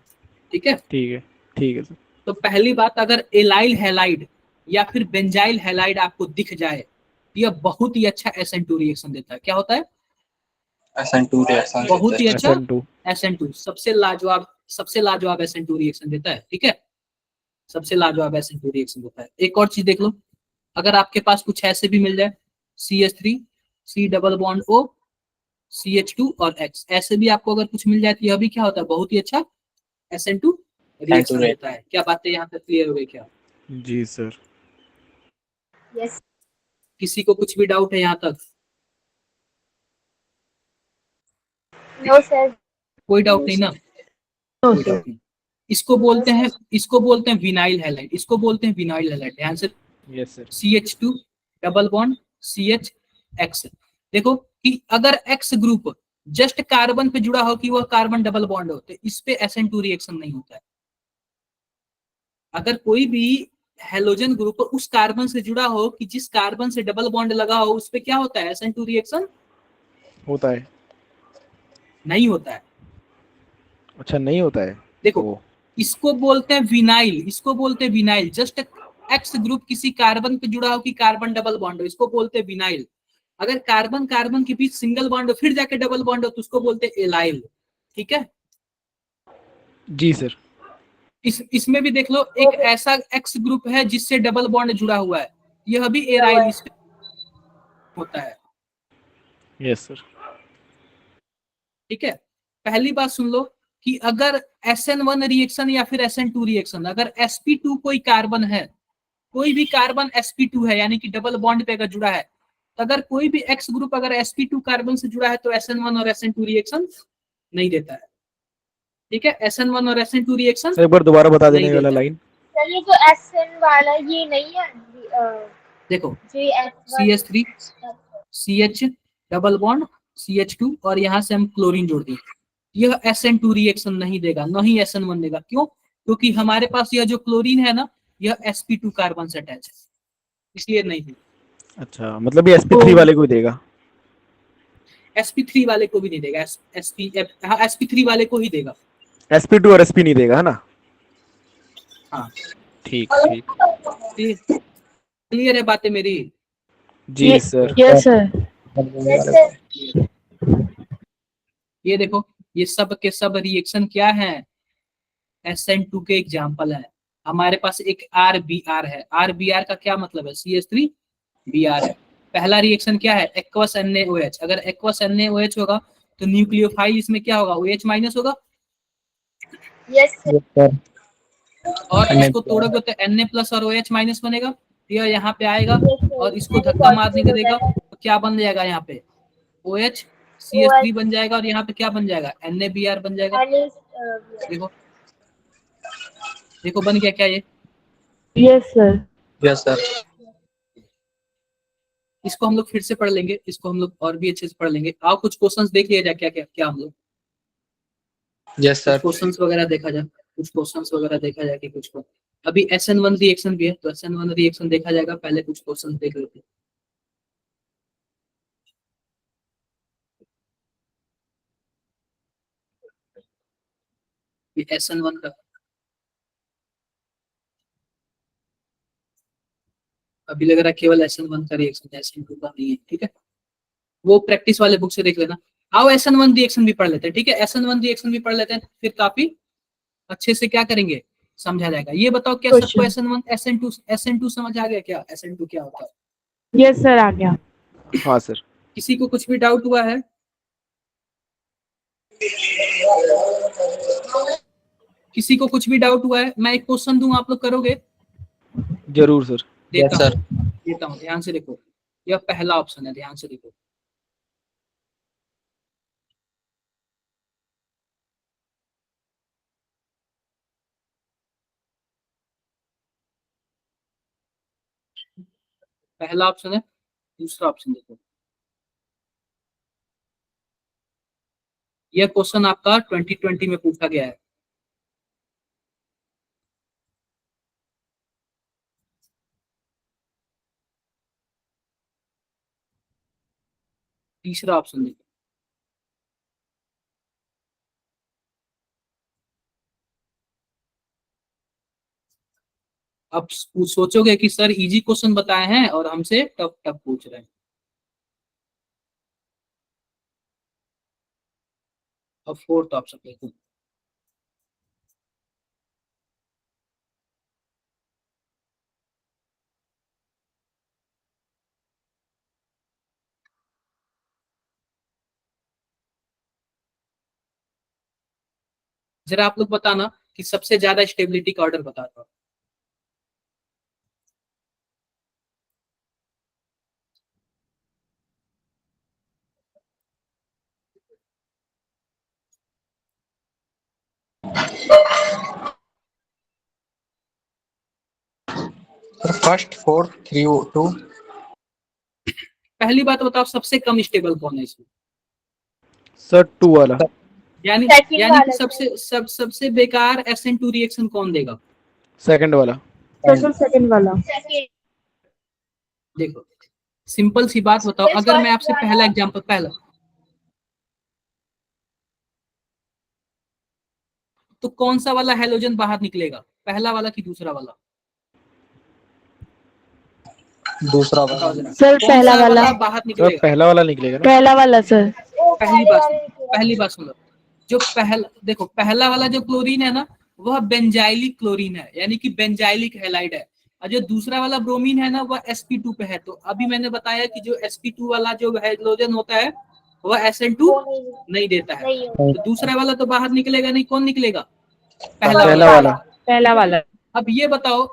ठीक है। ठीक है, ठीक है सर। तो पहली बात, अगर एलाइल हैलाइड या फिर बेंजाइल हैलाइड आपको दिख जाए, यह बहुत ही अच्छा SN2 रिएक्शन देता है। क्या होता है, SN2 रिएक्शन देता बहुत ही है। अच्छा SN2। SN2, सबसे लाजवाब SN2 रिएक्शन देता है, ठीक है। सबसे लाजवाब SN2 रिएक्शन देता है। एक और चीज देख लो, अगर आपके पास कुछ ऐसे भी मिल जाए, CH3 C double bond O CH2 और X, ऐसे भी आपको अगर कुछ मिल जाए, तो यह भी क्या होता है, बहुत ही अच्छा SN2 रिएक्शन SN2 देता है। क्या बातें यहाँ तक क्लियर हो गई क्या, जी सर। Yes. किसी को कुछ भी डाउट है यहाँ तक, No, sir. कोई डाउट नहीं ना, नो कोई सर। डाउट नहीं। इसको बोलते हैं विनाइल हैलाइड, इसको बोलते हैं विनाइल हैलाइड, ध्यान से। Yes sir. CH2 double bond CHX। देखो कि अगर X ग्रुप जस्ट कार्बन पे जुड़ा हो, कि वह कार्बन डबल बॉन्ड हो, तो इस पे SN2 रिएक्शन नहीं होता है। अगर कोई भी हेलोजन ग्रुप उस कार्बन से जुड़ा हो कि जिस कार्बन से डबल बॉन्ड लगा हो, उस पे क्या होता है, SN2 रिएक्शन होता है। नहीं होता है। अच्छा नहीं होता है। देखो ओ। इसको बोलते हैं विनाइल, इसको बोलते हैं विनाइल, जस्ट X ग्रुप किसी कार्बन पे जुड़ा हो कि कार्बन डबल बॉन्ड हो, इसको बोलते हैं विनाइल। अगर कार्बन कार्बन के बीच सिंगल बॉन्ड हो फिर जाके डबल बॉन्ड हो, तो उसको बोलते हैं एलाइल, ठीक है। जी सर। इसमें भी देख लो, एक ऐसा X ग्रुप है जिससे डबल बॉन्ड जुड़ा हुआ है, यह भी एराइल इस पे होता है, यस सर। ठीक है। पहली बात सुन लो कि अगर SN1 रिएक्शन या फिर SN2 रिएक्शन, अगर sp2 कोई कार्बन है, कोई भी कार्बन sp2 है, यानी कि डबल बॉन्ड पे अगर जुड़ा है, तो अगर कोई भी X ग्रुप अगर sp2 कार्बन से जुड़ा है, तो SN1 और SN2 रिएक्शन नहीं देता है, ठीक है। SN1 और SN2 रिएक्शन सर एक बार दोबारा बता देना नहीं ये वाला देता है। लाइन। सर ये जो SN वाला ये नहीं है, देखो JS1. CH3 CH double bond CH2 और यहाँ से हम क्लोरीन जोड़ दिए, यह SN2 रिएक्शन नहीं देगा, न ही SN1 देगा। क्यों, क्योंकि हमारे पास यह जो क्लोरीन है ना, यह sp2 कार्बन से अटैच है, इसलिए नहीं देगा। अच्छा मतलब ये sp3 वाले को ही देगा। sp3 वाले को भी नहीं देगा, हाँ sp3 वाले को ही देगा। sp2 और sp नहीं देगा है ना। हाँ ठीक ठीक। क्लियर है बातें मेरी। जी sir. Yes sir. Yes, sir. ये देखो, ये सब के सब रिएक्शन क्या है, SN2 के एग्जाम्पल है। हमारे पास एक RBr है, RBr का क्या मतलब है, CH3Br है। पहला रिएक्शन क्या है, एक्वस NaOH। अगर एक्वस NaOH होगा तो न्यूक्लियोफाइल इसमें क्या होगा, OH माइनस होगा, Yes, sir. और इसको तोड़ोगे तो Na प्लस और OH माइनस बनेगा, यह यहाँ पे आएगा Yes, sir. और इसको Na धक्का मारने positive के हो देगा, जाएगा. तो क्या बन जाएगा यहाँ पे, OH OH. CH3 बन जाएगा, और यहाँ पे क्या बन जाएगा, NaBr बन जाएगा। Na. देखो देखो बन गया क्या ये। Yes sir. Yes sir. इसको हम लोग फिर से पढ़ लेंगे, इसको हम लोग और भी अच्छे से पढ़ लेंगे। आओ कुछ क्वेश्चंस देख लिया जाए, क्या क्या क्या हम लोग यस कुछ सर। क्वेश्चंस वगैरह देखा जाए, कुछ क्वेश्चंस वगैरह देखा जाए कि कुछ को अभी SN1 रिएक्शन भी है, तो SN1 रिएक्शन देखा जाएगा, पहले कुछ क्वेश्चंस देख लेते हैं। ये SN1 का अभी लग रहा है केवल SN1 का रिएक्शन है, SN2 का नहीं है, ठीक है। वो प्रैक्टिस वाले बुक से देख लेना। आओ SN1 रिएक्शन भी पढ़ लेते हैं, ठीक है। SN1 रिएक्शन भी पढ़ लेते हैं, फिर काफी अच्छे से क्या करेंगे, समझा जाएगा। ये बताओ क्या सबको Question. SN1 SN2 समझ आ गया क्या? SN2 क्या होता है? यस सर, आ गया। हाँ सर। किसी को कुछ भी डाउट हुआ है? किसी को कुछ भी डाउट हुआ है? मैं एक क्वेश्चन दूं, आप लोग करोगे? जरूर सर। Yes sir. देता हूँ, ध्यान से देखो। यह पहला ऑप्शन है, ध्यान से देखो। पहला ऑप्शन है। दूसरा ऑप्शन देखो। यह क्वेश्चन आपका 2020 में पूछा गया है। तीसरा ऑप्शन देखो। अब सोचोगे कि सर इजी क्वेश्चन बताए हैं और हमसे टफ टफ पूछ रहे हैं। अब फोर्थ ऑप्शन देखो। जरा आप लोग बताना कि सबसे ज्यादा स्टेबिलिटी का ऑर्डर बता दो। फर्स्ट 4 3 2। पहली बात बताओ, सबसे कम स्टेबल कौन है इसमें? सर 2 वाला। यानी Second यानी कि वाला सबसे बेकार SN2 रिएक्शन कौन देगा? सेकंड वाला। सर सेकंड वाला। second देखो, सिंपल सी बात बताओ, अगर मैं आपसे पहला एग्जांपल तो कौन सा वाला हैलोजन बाहर निकलेगा, पहला वाला कि दूसरा वाला? दूसरा बताओ वाला। जरा। सर कौन पहला सा वाला। वाला बाहर सर निकलेगा? पहला वाला निकलेगा ना। पहला वाला सर। पहली बात सुनो। जो पहला देखो, पहला वाला जो क्लोरीन है ना, वह बेंजाइलिक क्लोरीन है, यानी कि बेंजाइलिक हैलाइड है। और जो दूसरा वाला ब्रोमीन है ना, वह sp2 पे है। तो अभी मैंने बताया कि जो sp2 वाला जो हाइड्रोजन होता है वह SN2 नहीं देता है। नहीं तो दूसरा वाला तो बाहर निकलेगा नहीं, कौन निकलेगा? पहला पहला वाला। पहला वाला। अब ये बताओ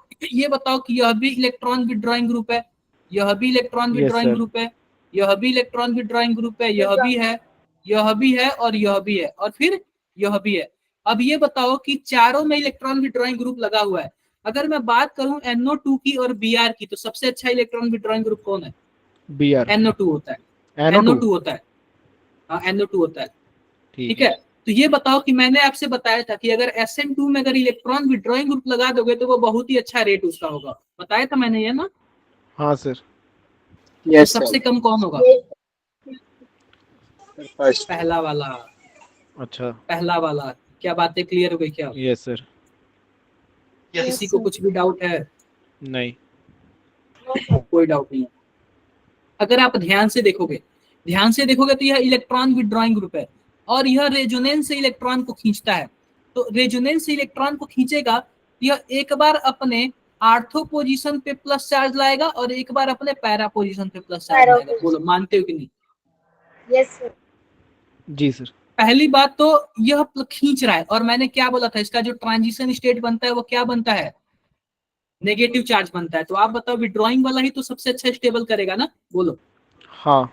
कि यह भी इलेक्ट्रॉन विड्रॉइंग ग्रुप है, यह भी electron Yes, withdrawing sir. Group है, यह भी इलेक्ट्रॉन विड्रॉइंग ग्रुप है, यह भी है, यह भी है, और यह भी है, और फिर यह भी है। अब ये बताओ कि चारों में इलेक्ट्रॉन विड्रॉइंग ग्रुप लगा हुआ है। अगर मैं बात करूं NO2 की और Br की, तो सबसे अच्छा इलेक्ट्रॉन विड्रॉइंग ग्रुप कौन है? BR। NO2 होता है। NO2 NO2 होता है। हाँ, NO2 होता है। ठीक ठीक है। तो ये बताओ कि मैंने आपसे बताया था कि अगर SN2 में अगर इलेक्ट्रॉन विड्रॉइंग ग्रुप लगा दोगे तो वो बहुत ही अच्छा रेट उसका होगा। बताया था मैंने ये ना। हाँ सर। तो सबसे कम कौन होगा? फर्स्ट। पहला वाला। अच्छा। पहला वाला। क्या बातें क्लियर हो गई क्या? Yes sir. किसी को कुछ भी डाउट है? नहीं। कोई डाउट नहीं है। अगर आप ध्यान से देखोगे तो यह इलेक्ट्रॉन विड्रॉइंग ग्रुप है और यह रेजोनेंस से इलेक्ट्रॉन को खींचता है। तो रेजोनेंस से इलेक्ट्रॉन को खींचेगा, यह एक बार अपने आर्थो पोजीशन पे प्लस चार्ज लाएगा और एक बार अपने पैरा पोजीशन पे प्लस चार्ज लाएगा। बोलो, मानते हो कि नहीं? Yes sir. जी सर। पहली बात तो यह खींच रहा है, और मैंने क्या बोला था, इसका जो ट्रांजिशन स्टेट बनता है वो क्या बनता है? नेगेटिव चार्ज बनता है। तो आप बताओ, विड्रॉइंग वाला ही तो सबसे अच्छा स्टेबल करेगा ना? बोलो। हाँ।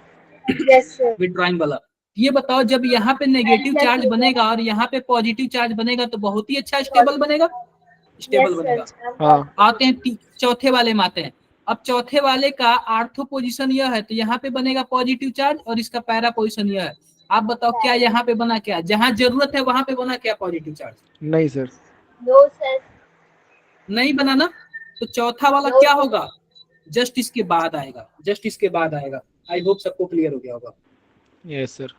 Yes sir. विड्रॉइंग वाला। ये बताओ, जब यहाँ पे नेगेटिव चार्ज बनेगा और यहाँ पे पॉजिटिव चार्ज बनेगा तो बहुत ही अच्छा स्टेबल बनेगा। स्टेबल बनेगा। हाँ। आते हैं चौथे वाले में आते हैं। अब चौथे वाले का आर्थो पोजीशन यह है, तो यहाँ पे बनेगा पॉजिटिव चार्ज और इसका पैरा पोजीशन यह है। आप बताओ क्या यहाँ पे बना क्या? जहां जरूरत है वहां पे बना क्या पॉजिटिव चार्ज? नहीं सर। No sir. नहीं बना ना। तो चौथा वाला क्या होगा? जस्ट इसके बाद आएगा, जस्ट इसके बाद आएगा। आई होप सबको क्लियर हो गया होगा। Yes sir.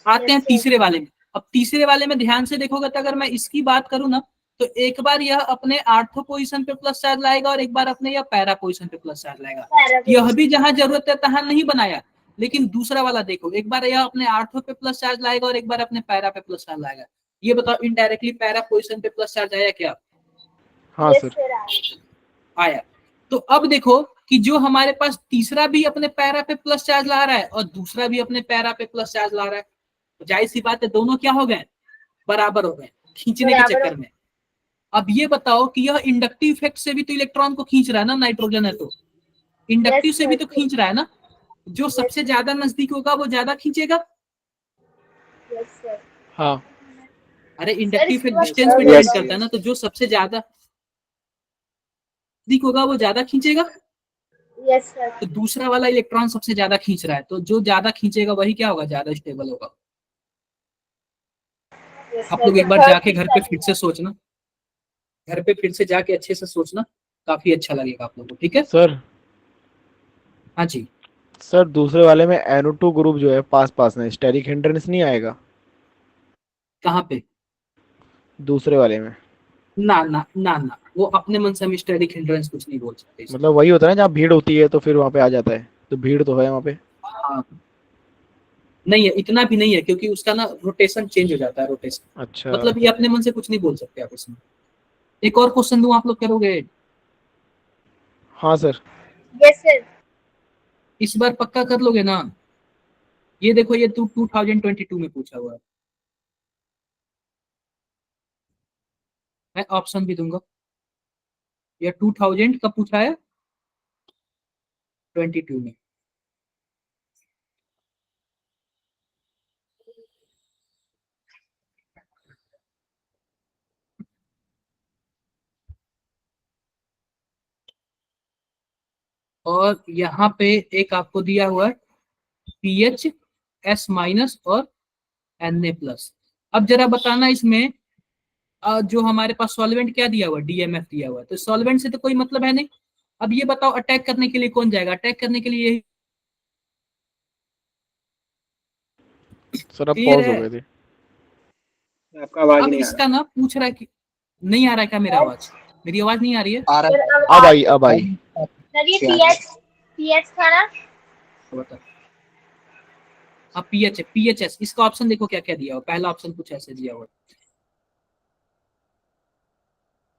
आते हैं तीसरे वाले में। अब तीसरे वाले में ध्यान से देखोगे तो अगर मैं इसकी बात करूं ना, तो एक बार यह अपने आर्थो पोजीशन पे प्लस चार्ज लाएगा और एक बार अपने यह पैरा पोजीशन पे प्लस चार्ज लाएगा। यह भी जहां जरूरत है तहां नहीं बनाया, लेकिन दूसरा वाला देखो, एक बार यह अपने आर्थो पे प्लस चार्ज लाएगा और एक बार अपने पैरा पे प्लस चार्ज लाएगा। ये बताओ इनडायरेक्टली पैरा पोजीशन पे प्लस चार्ज आया क्या? हाँ Yes, सर। sir. आया। तो अब देखो कि जो हमारे पास तीसरा भी अपने पैरा पे प्लस चार्ज ला रहा है और दूसरा भी अपने पैरा पे प्लस चार्ज ला रहा है, तो जाहिर सी बात है दोनों क्या हो गए, बराबर हो गए खींचने के बराबर चक्कर में। अब ये बताओ कि यह इंडक्टिव इफेक्ट से भी तो इलेक्ट्रॉन को खींच रहा है ना, नाइट्रोजन है तो इंडक्टिव से भी तो खींच रहा है ना। जो सबसे ज्यादा नजदीक होगा वो ज्यादा खींचेगा। Yes, sir. हाँ अरे इंडक्टिव इसके इफेक्ट बाद डिस्टेंस पे third डिपेंड होगा। करता है ना, तो जो सबसे ज्यादा नजदीक होगा वो ज्यादा खींचेगा। Yes, sir. तो दूसरा वाला इलेक्ट्रॉन सबसे ज्यादा खींच रहा है, तो जो ज्यादा खींचेगा वही क्या होगा, ज्यादा स्टेबल होगा। Yes, आप sir. लोग तो एक बार third जाके चीज घर पे करनी फिर से है। सोचना, घर पे फिर से जाके अच्छे से सोचना, काफी अच्छा लगेगा आप लोगों को। ठीक है, सर। हाँ जी। सर दूसरे वाले में NO2 ग्रुप जो है पास पास में, स्टेरिक हिंड्रेंस नहीं आएगा कहाँ पे? दूसरे वाले में? ना ना ना ना, वो अपने मन से हम स्टेरिक हिंड्रेंस कुछ नहीं बोल सकते इसमें। मतलब वही होता है ना जहाँ भीड़ होती है तो फिर वहाँ पे आ जाता है, तो भीड़ तो है वहाँ पे। हाँ नहीं है, इतना भी नहीं है, क्योंकि उसका ना रोटेशन चेंज हो जाता है, रोटेशन। अच्छा। मतलब ये अपने मन से कुछ नहीं बोल सकते आप इसमें। एक और क्वेश्चन दूं, आप लोग करोगे? हाँ सर। Yes, sir. इस बार पक्का कर लोगे ना? ये देखो, ये 2022 में पूछा हुआ है, मैं ऑप्शन भी दूंगा। ये 2000 कब पूछा है? 22 में। और यहाँ पे एक आपको दिया हुआ है पीएच S- और Na+। अब जरा बताना इसमें जो हमारे पास सॉल्वेंट क्या दिया हुआ है, DMF दिया हुआ है, तो सॉल्वेंट से तो कोई मतलब है नहीं। अब ये बताओ अटैक करने के लिए कौन जाएगा? अटैक करने के लिए यही सर अब क्लियर पॉज हो है। गए थे। आपका आवाज अब नहीं आ इसका ना पूछ रहा है कि नहीं आ रहा है क्या मेरा आवाज? मेरी आवाज नहीं आ रही है? आ रहा Sir, है। अब आई अब आई। सर ये पीएच था ना? बता। अब पीएच है, PHS, इसका ऑप्शन देखो क्या क्या दिया हुआ। पहला ऑप्शन कुछ ऐसे दिया हुआ है,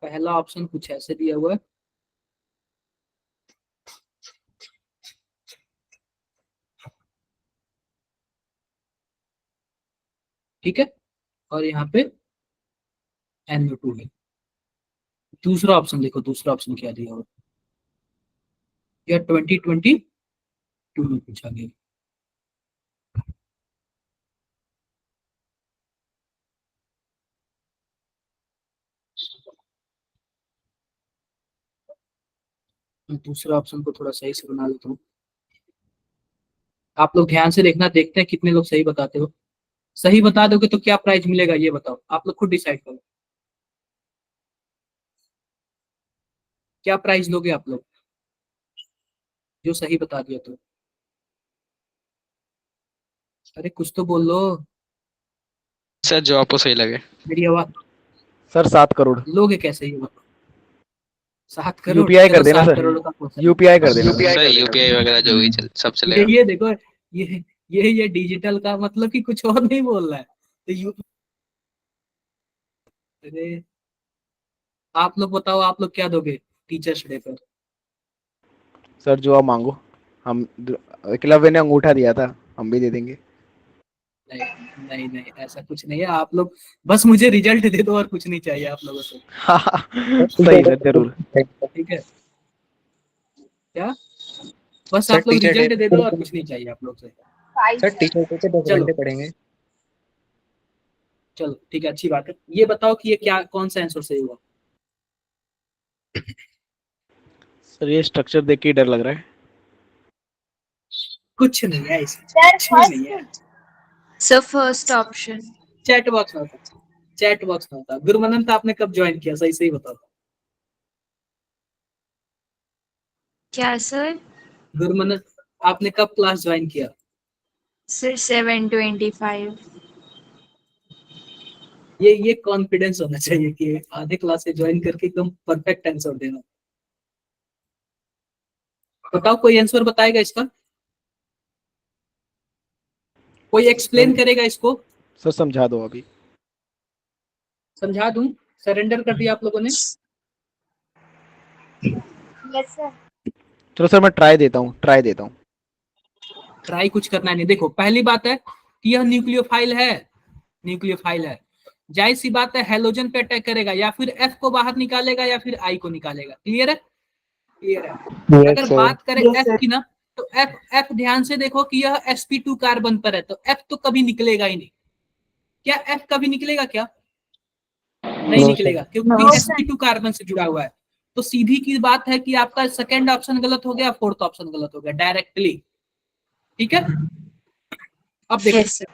पहला ऑप्शन कुछ ऐसे दिया हुआ है, ठीक है, और यहाँ पे NO2 है। दूसरा ऑप्शन देखो, दूसरा ऑप्शन क्या दिया हुआ है, यह 2022 में पूछा गया। मैं दूसरा ऑप्शन को थोड़ा सही से बना लेता हूँ, आप लोग ध्यान से देखना, देखते हैं कितने लोग सही बताते हो। सही बता दोगे तो क्या प्राइज मिलेगा ये बताओ, आप लोग खुद डिसाइड करो। क्या प्राइज लोगे आप लोग जो सही बता दिया तो? अरे कुछ तो बोल लो, सर जो आपको सही लगे। मेरी आवाज। सर 7 करोड़। लोगे कैसे ये बताओ? 7 करोड़? यूपीआई कर चलो देना 7 सर, करोड़ का क्वेश्चन। यूपीआई कर देना। सर यूपीआई वगैरह जो भी चल सब चलेगा। ये देखो, ये डिजिटल का मतलब कि कुछ और नहीं बोल रहा है, तो यू अरे आप लोग बताओ, आप लोग क्या दोगे टीचर्स डे पर? सर जो आप मांगो, हम एकलव्य ने अंगूठा दिया था, हम भी दे देंगे। नहीं नहीं नहीं, ऐसा कुछ नहीं है। आप लोग बस मुझे रिजल्ट दे दो और कुछ नहीं चाहिए आप लोगों से, सही सर, जरूर। ठीक है? क्या बस सर आप लोग टीचर डे रिजल्ट दे दो और कुछ नहीं चाहिए आप लोग से। 5 सर टीचर डे पे 10 चलो घंटे पढ़ेंगे। चलो ठीक है, अच्छी बात है। ये बताओ कि ये क्या, कौन सा आंसर सही हुआ? सर ये स्ट्रक्चर देख के ही डर लग रहा है। कुछ नहीं है इसमें, सर कुछ भी नहीं है। Sir first option. Chat box में होता, चैट बॉक्स में होता। गुरुमनंत आपने कब ज्वाइन किया, सही सही बताओ। क्या सर? गुरुमनंत आपने कब क्लास ज्वाइन किया? सर 7:25। ये कॉन्फिडेंस होना चाहिए कि आधे क्लास से ज्वाइन करके एकदम परफेक्ट आंसर देना। बताओ कोई आंसर बताएगा इसका, कोई एक्सप्लेन करेगा इसको? सर समझा दो अभी। समझा दूं? सरेंडर कर दिया आप लोगों ने? Yes, sir. चलो सर मैं ट्राई देता हूँ। ट्राई कुछ करना नहीं। देखो पहली बात है कि यह न्यूक्लियोफाइल है, जाहिर सी बात है हेलोजन पे अटैक करेगा, या फिर F को बाहर निकालेगा या फिर I को निकालेगा। क्लियर है? अगर बात करें F की ना, तो F ध्यान से देखो कि यह sp2 कार्बन पर है, तो F तो कभी निकलेगा ही नहीं। क्या F कभी निकलेगा क्या? नहीं निकलेगा, क्योंकि sp2 कार्बन से जुड़ा हुआ है। तो सीधी की बात है कि आपका सेकंड ऑप्शन गलत हो गया, फोर्थ ऑप्शन गलत हो गया डायरेक्टली। ठीक है, अब देखो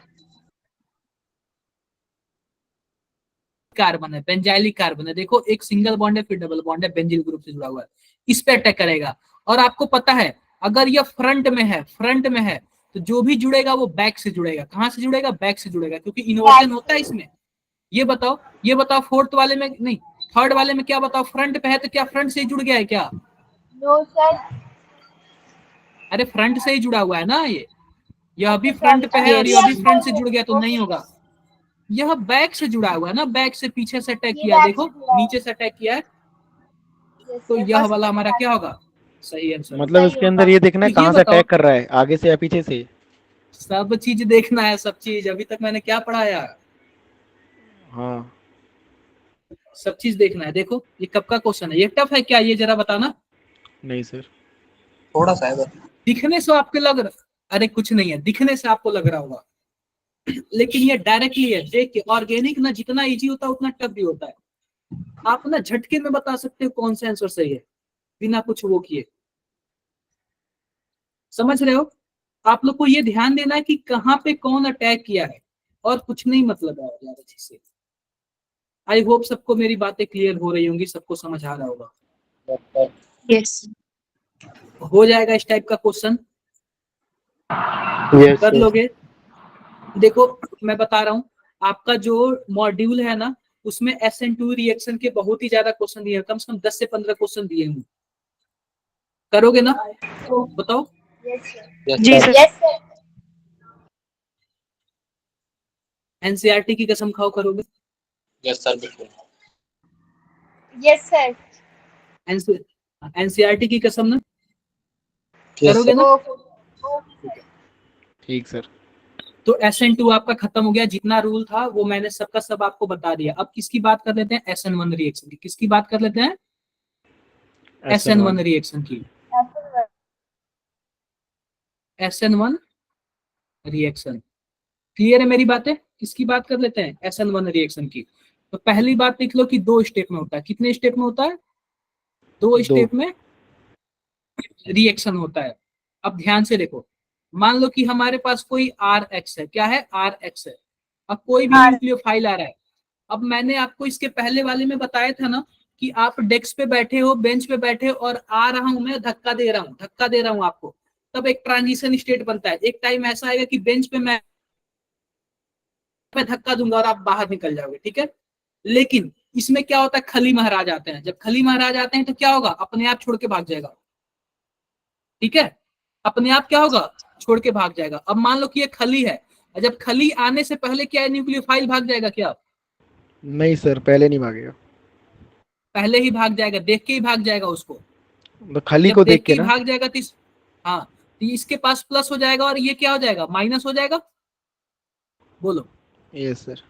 कार्बन है, बेंजाइलिक कार्बन है। देखो एक सिंगल बॉन्ड है, फिर डबल बॉन्ड है, बेंजील ग्रुप से जुड़ा हुआ है, इस पे अटैक करेगा। और आपको पता है अगर ये फ्रंट में है तो जो भी जुड़ेगा वो बैक से जुड़ेगा। कहां से जुड़ेगा? बैक से जुड़ेगा, क्योंकि इन्वर्जन होता है इसमें। ये बताओ फोर्थ वाले में नहीं, थर्ड वाले में क्या बताओ, फ्रंट पे है तो क्या फ्रंट से ही जुड़ गया है क्या? No, sir. अरे फ्रंट से ही जुड़ा हुआ है ना यह भी फ्रंट पे है और यह भी फ्रंट से जुड़ गया तो नहीं होगा। यह बैक से जुड़ा हुआ है ना, बैक से पीछे से अटैक किया, देखो नीचे से अटैक किया है, तो यह वाला हमारा क्या होगा? सही आंसर। मतलब इसके अंदर ये देखना है तो ये कहाँ से बताओ, अटैक कर रहा है, आगे से या पीछे से। सब चीज देखना है, सब चीज। अभी तक मैंने क्या पढ़ाया? हाँ सब चीज देखना है। देखो ये कब का क्वेश्चन है? ये टफ है क्या, ये जरा बताना। नहीं सर। थोड़ा सा है बस। दिखने से आपके लग रहा, अरे कुछ नहीं है, दिखने से आपको लग रहा होगा, लेकिन ये डायरेक्टली है। देख के ऑर्गेनिक ना जितना इजी होता है उतना टफ भी होता है। आप ना झटके में बता सकते हो कौन सा आंसर सही है, बिना कुछ वो किए। समझ रहे हो? आप लोग को ये ध्यान देना है कि कहाँ पे कौन अटैक किया है, और कुछ नहीं मतलब है यार अच्छे से। आई होप सबको मेरी बातें क्लियर हो रही होंगी, सबको समझ आ रहा होगा। Yes. हो जाएगा इस टाइप का क्वेश्चन, यस कर लोगे? देखो मैं बता रहा हूँ, आपका जो मॉड्यूल है ना उसमें SN2 रिएक्शन के बहुत ही ज्यादा क्वेश्चन दिए हैं, कम से कम 10 से 15 क्वेश्चन दिए हैं। करोगे ना? बताओ। Yes, sir. जी सर। Yes, sir. एनसीईआरटी की कसम खाओ, करोगे? यस सर बिल्कुल। Yes, sir. एनसीईआरटी की कसम ना, यस करोगे ना? Okay. ठीक सर। तो SN2 आपका खत्म हो गया, जितना रूल था वो मैंने सबका सब आपको बता दिया। अब किसकी बात कर लेते हैं? SN1 रिएक्शन की। किसकी बात कर लेते हैं? SN1 रिएक्शन की। SN1 रिएक्शन क्लियर है मेरी बातें? किसकी बात कर लेते हैं? SN1 रिएक्शन की। तो पहली बात लिख लो कि 2 स्टेप में होता है। कितने स्टेप में होता है? 2 स्टेप में रिएक्शन होता है। अब ध्यान से देखो, मान लो कि हमारे पास कोई RX है। क्या है? RX है। अब कोई भी न्यूक्लियोफाइल आ रहा है। अब मैंने आपको इसके पहले वाले में बताया था ना कि आप डेस्क पे बैठे हो, बेंच पे बैठे हो, और आ रहा हूं मैं, धक्का दे रहा हूं आपको, तब एक ट्रांजिशन स्टेट बनता है। एक टाइम ऐसा आएगा कि बेंच पे मैं धक्का दूंगा और आप बाहर निकल जाओगे। ठीक है, लेकिन इसमें क्या होता है? खली महाराज आते हैं। जब खली महाराज आते हैं तो क्या होगा? अपने आप छोड़ के भाग जाएगा। ठीक है, अपने आप क्या होगा? छोड़ के भाग जाएगा। अब मान लो कि ये खली है, जब खली आने से पहले क्या है? न्यूक्लियोफाइल भाग जाएगा क्या? नहीं सर, पहले नहीं भागेगा। पहले ही भाग जाएगा, देख के ही भाग जाएगा उसको। तो खली जब को देख देख के के ही ना। भाग जाएगा तो हाँ, तो इसके पास प्लस हो जाएगा और ये क्या हो जाएगा? माइनस हो जाएगा। बोलो। Yes sir.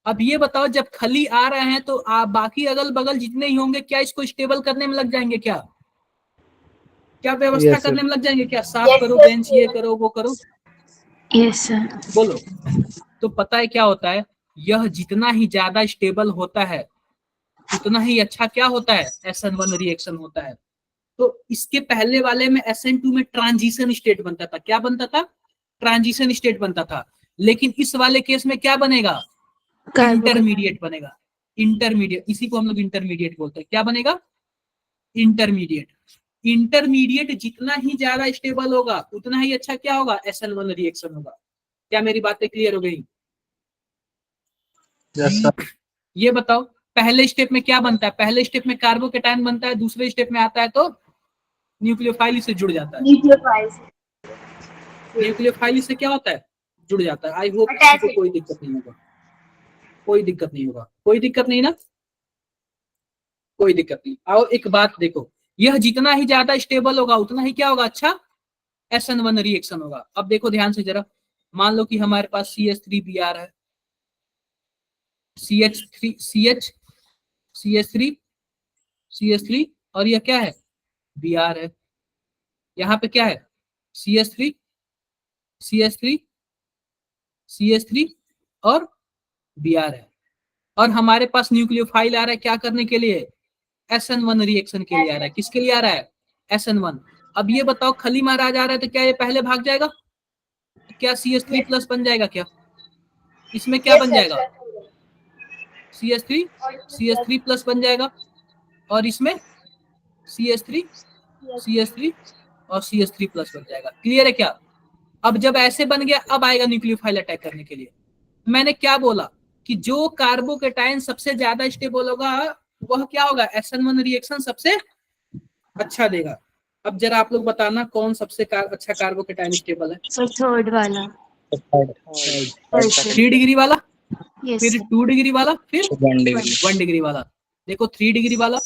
अब ये बताओ, जब खली आ रहे हैं तो आप बाकी अगल बगल जितने ही होंगे क्या इसको स्टेबल करने में लग जाएंगे? क्या क्या व्यवस्था यस सर। करने में लग जाएंगे? क्या साफ Yes, करो sir. बेंच, ये करो वो करो। Yes sir. बोलो। तो पता है क्या होता है? यह जितना ही ज्यादा स्टेबल होता है उतना ही अच्छा क्या होता है? SN1 रिएक्शन होता है। तो इसके पहले वाले में SN2 में ट्रांजिशन स्टेट बनता था। क्या बनता था? ट्रांजिशन स्टेट बनता था। लेकिन इस वाले केस में क्या बनेगा? इंटरमीडिएट बनेगा। इंटरमीडिएट, इसी को हम लोग इंटरमीडिएट बोलते हैं। क्या बनेगा? इंटरमीडिएट। इंटरमीडिएट जितना ही ज्यादा स्टेबल होगा उतना ही अच्छा क्या होगा? SN1 रिएक्शन होगा। क्या मेरी बातें क्लियर हो गई? Yes sir. ये बताओ पहले स्टेप में क्या बनता है? पहले स्टेप में कार्बोकेटायन बनता है, दूसरे स्टेप में आता है तो न्यूक्लियोफाइल से जुड़ जाता है। न्यूक्लियोफाइल न्यूक्लियोफाइल से क्या होता है? जुड़ जाता है। आई होप Attach किसी को कोई दिक्कत नहीं होगा, कोई दिक्कत नहीं होगा, कोई दिक्कत नहीं ना, कोई दिक्कत नहीं। आओ एक बात देखो, यह जितना ही ज्यादा स्टेबल होगा उतना ही क्या होगा? अच्छा SN1 रिएक्शन होगा। अब देखो ध्यान से जरा, मान लो कि हमारे पास CH3Br है, CH3 और यह क्या है? Br है। यहाँ पे क्या है? CH3 और Br है। और हमारे पास न्यूक्लियोफाइल आ रहा है क्या करने के लिए? SN1 रिएक्शन के लिए आ रहा है। किसके लिए आ रहा है? SN1। अब ये बताओ खली महाराज आ रहा है तो क्या ये पहले भाग जाएगा? क्या CH3 प्लस बन जाएगा? क्या इसमें क्या बन जाएगा? CH3 प्लस बन जाएगा, और इसमें CH3 और CH3 प्लस बन जाएगा। क्लियर है क्या? अब जब ऐसे बन गया, अब आएगा न्यूक्लियोफाइल अटैक करने के लिए। मैंने क्या बोला कि जो कार्बोकेटायन सबसे ज्यादा स्टेबल होगा वह क्या होगा? SN1 रिएक्शन सबसे अच्छा देगा। अब जरा आप लोग बताना कौन सबसे अच्छा कार्बोकेटायन स्टेबल है? सर थर्ड वाला। 3 डिग्री वाला, यस फिर 2 डिग्री वाला, फिर 1 डिग्री। 1 डिग्री वाला। देखो 3 डिग्री वाला,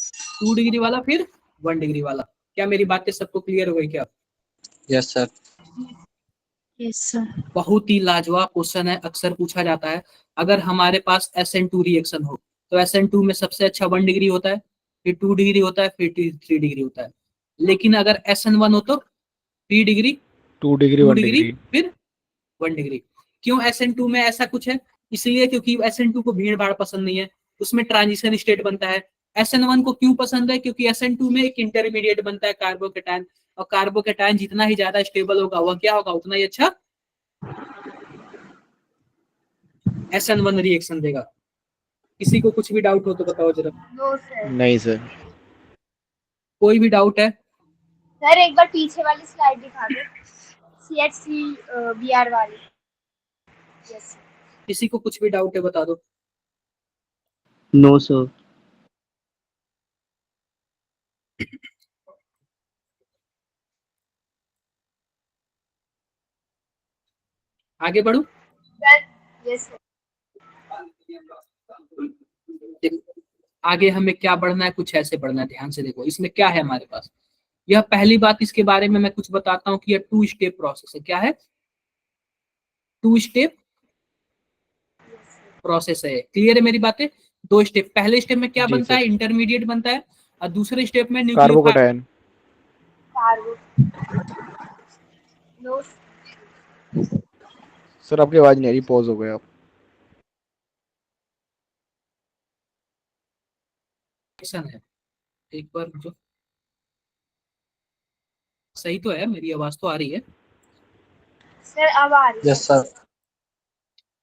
2 डिग्री वाला, फिर 1 डिग्री वाला। क्या मेरी बातें सबको क्लियर हो गई क्या? Yes sir. Yes sir. बहुत ही लाजवाब क्वेश्चन है, अक्सर पूछा जाता है। अगर हमारे पास SN2 रिएक्शन हो तो SN2 में सबसे अच्छा 1 डिग्री होता है, फिर 2 डिग्री होता है, फिर 3 डिग्री होता है। लेकिन अगर SN1 हो तो 3 डिग्री, 2 डिग्री 2 1 डिग्री, डिग्री। फिर 1 डिग्री। क्यों SN2 में ऐसा कुछ है? इसलिए क्योंकि SN2 को भीड़ भाड़ पसंद नहीं है, उसमें ट्रांजिशन स्टेट बनता है। SN1 को क्यों पसंद है? क्योंकि SN2 में एक इंटरमीडिएट बनता है कार्बोकेटायन, और कार्बोकेटायन जितना ही ज्यादा स्टेबल होगा वह क्या होगा? उतना ही अच्छा SN1 रिएक्शन देगा। किसी को कुछ भी डाउट हो तो बताओ जरा। No sir. नहीं सर। कोई भी डाउट है? सर एक बार पीछे वाली स्लाइड दिखा दो, CH3 Br वाली। यस किसी को कुछ भी डाउट है बता दो। No sir. आगे बढ़ू? सर। Yes sir. आगे हमें क्या बढ़ना है? कुछ ऐसे बढ़ना है। ध्यान से देखो इसमें क्या है हमारे पास। यह पहली बात, इसके बारे में मैं कुछ बताता हूँ कि यह 2 स्टेप प्रोसेस है। क्या है? 2 स्टेप प्रोसेस है। क्लियर है मेरी बातें? 2 स्टेप। पहले स्टेप में क्या जी बनता सर। है? इंटरमीडिएट बनता है, और दूसरे स्टेप में न्यूक्लियोफाइल। कार्बोकेटायन। कार्बो। नो सर आपकी आवाज नहीं आ रही, पॉज हो गए आप। है। एक बार जो सही तो है, मेरी आवाज तो आ रही है? सर अब आ रही है। Yes sir.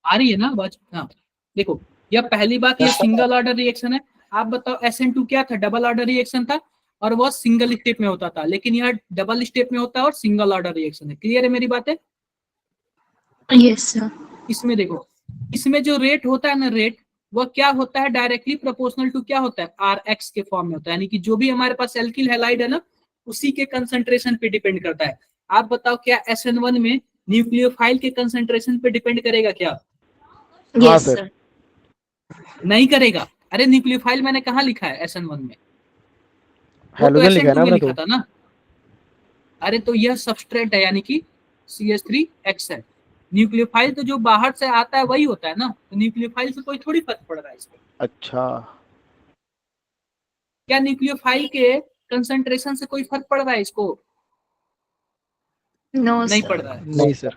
आ रही है ना आवाज? हाँ देखो, यह पहली बात, यह सिंगल ऑर्डर रिएक्शन है। आप बताओ SN2 क्या था? डबल ऑर्डर रिएक्शन था, और वह सिंगल स्टेप में होता था। लेकिन यह डबल स्टेप में होता है और सिंगल ऑर्डर रिएक्शन है। क्लियर है मेरी बातें? Yes sir. इसमें देखो, इसमें जो रेट होता है ना, रेट वह क्या होता है? डायरेक्टली प्रोपोर्शनल टू क्या होता है? RX के फॉर्म में होता है। यानी कि जो भी हमारे पास एल्किल हैलाइड है ना, उसी के कंसंट्रेशन पे डिपेंड करता है। आप बताओ क्या SN1 में न्यूक्लियोफाइल के कंसंट्रेशन पे डिपेंड करेगा क्या? हाँ यस सर। सर। नहीं करेगा। अरे न्यूक्लियोफाइल मैंने कहाँ लिखा है SN1 में? वो तो हेलोजन लिखा है SN2 ना में हमने लिखा तो। था ना। अरे तो यह सबस्ट्रेट है, यानी कि CH3X है। न्यूक्लियोफाइल तो जो बाहर से आता है वही होता है ना, तो न्यूक्लियोफाइल से कोई थोड़ी फर्क पड़ रहा है इसमें। अच्छा। क्या न्यूक्लियोफाइल के कंसंट्रेशन से कोई फर्क पड़ रहा है इसको? नो नहीं सर। पड़ रहा है। नहीं sir.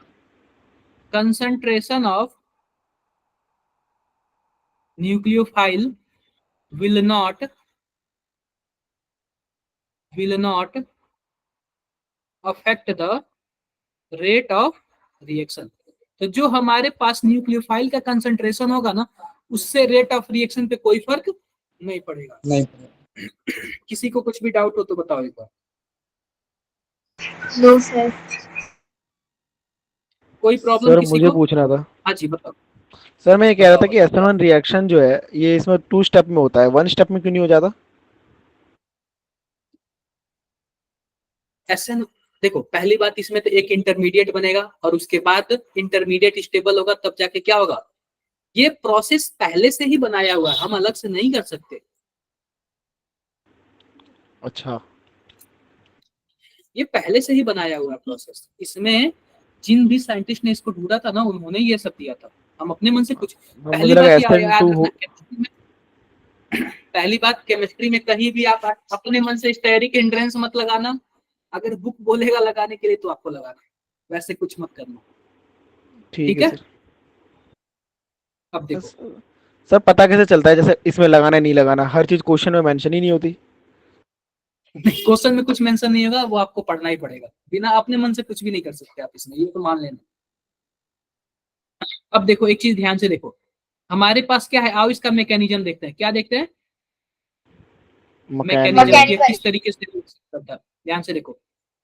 Concentration of nucleophile will not affect the rate of reaction। तो जो हमारे पास न्यूक्लियोफाइल का कंसंट्रेशन होगा ना, उससे रेट ऑफ रिएक्शन पे कोई फर्क नहीं पड़ेगा। नहीं। किसी को कुछ भी डाउट हो तो बताओ एक बार। No sir. कोई प्रॉब्लम सर किसी मुझे को? पूछना था, हाँ जी बताओ। सर मैं ये कह रहा था कि SN1 रिएक्शन जो है ये इसमें 2 स्टेप में होता है, 1 स्टेप में क्यों नहीं हो जाता? SN देखो, पहली बात इसमें तो एक इंटरमीडिएट बनेगा और उसके बाद इंटरमीडिएट स्टेबल होगा, तब जाके क्या होगा। ये प्रोसेस पहले से ही बनाया हुआ है, हम अलग से नहीं कर सकते। अच्छा, ये पहले से ही बनाया हुआ प्रोसेस। इसमें जिन भी साइंटिस्ट ने इसको ढूंढा था ना, उन्होंने ये सब दिया था, हम अपने मन से कुछ। मुझे पहली लगा बात याद SN2 रखना, केमिस्ट्री में पहली बात केमिस्ट्री में कहीं भी आप अपने मन से स्टेरिक हिंड्रेंस मत लगाना। अगर बुक बोलेगा लगाने के लिए तो आपको लगाना, वैसे कुछ मत करना। ठीक है है सर। अब देखो, सर पता कैसे चलता है जैसे इसमें लगाना है नहीं लगाना, हर चीज क्वेश्चन में मेंशन ही नहीं होती? क्वेश्चन में कुछ मेंशन नहीं होगा, वो आपको पढ़ना ही पड़ेगा। बिना अपने मन से कुछ भी नहीं कर सकते आप इसमें, ये तो मान लेना। अब देखो एक चीज ध्यान से देखो, हमारे पास क्या है, आओ इसका मैकेनिज्म देखते हैं। क्या देखते हैं? मैकेनिज्म ये Mechanical. किस तरीके से करता है। ध्यान से देखो,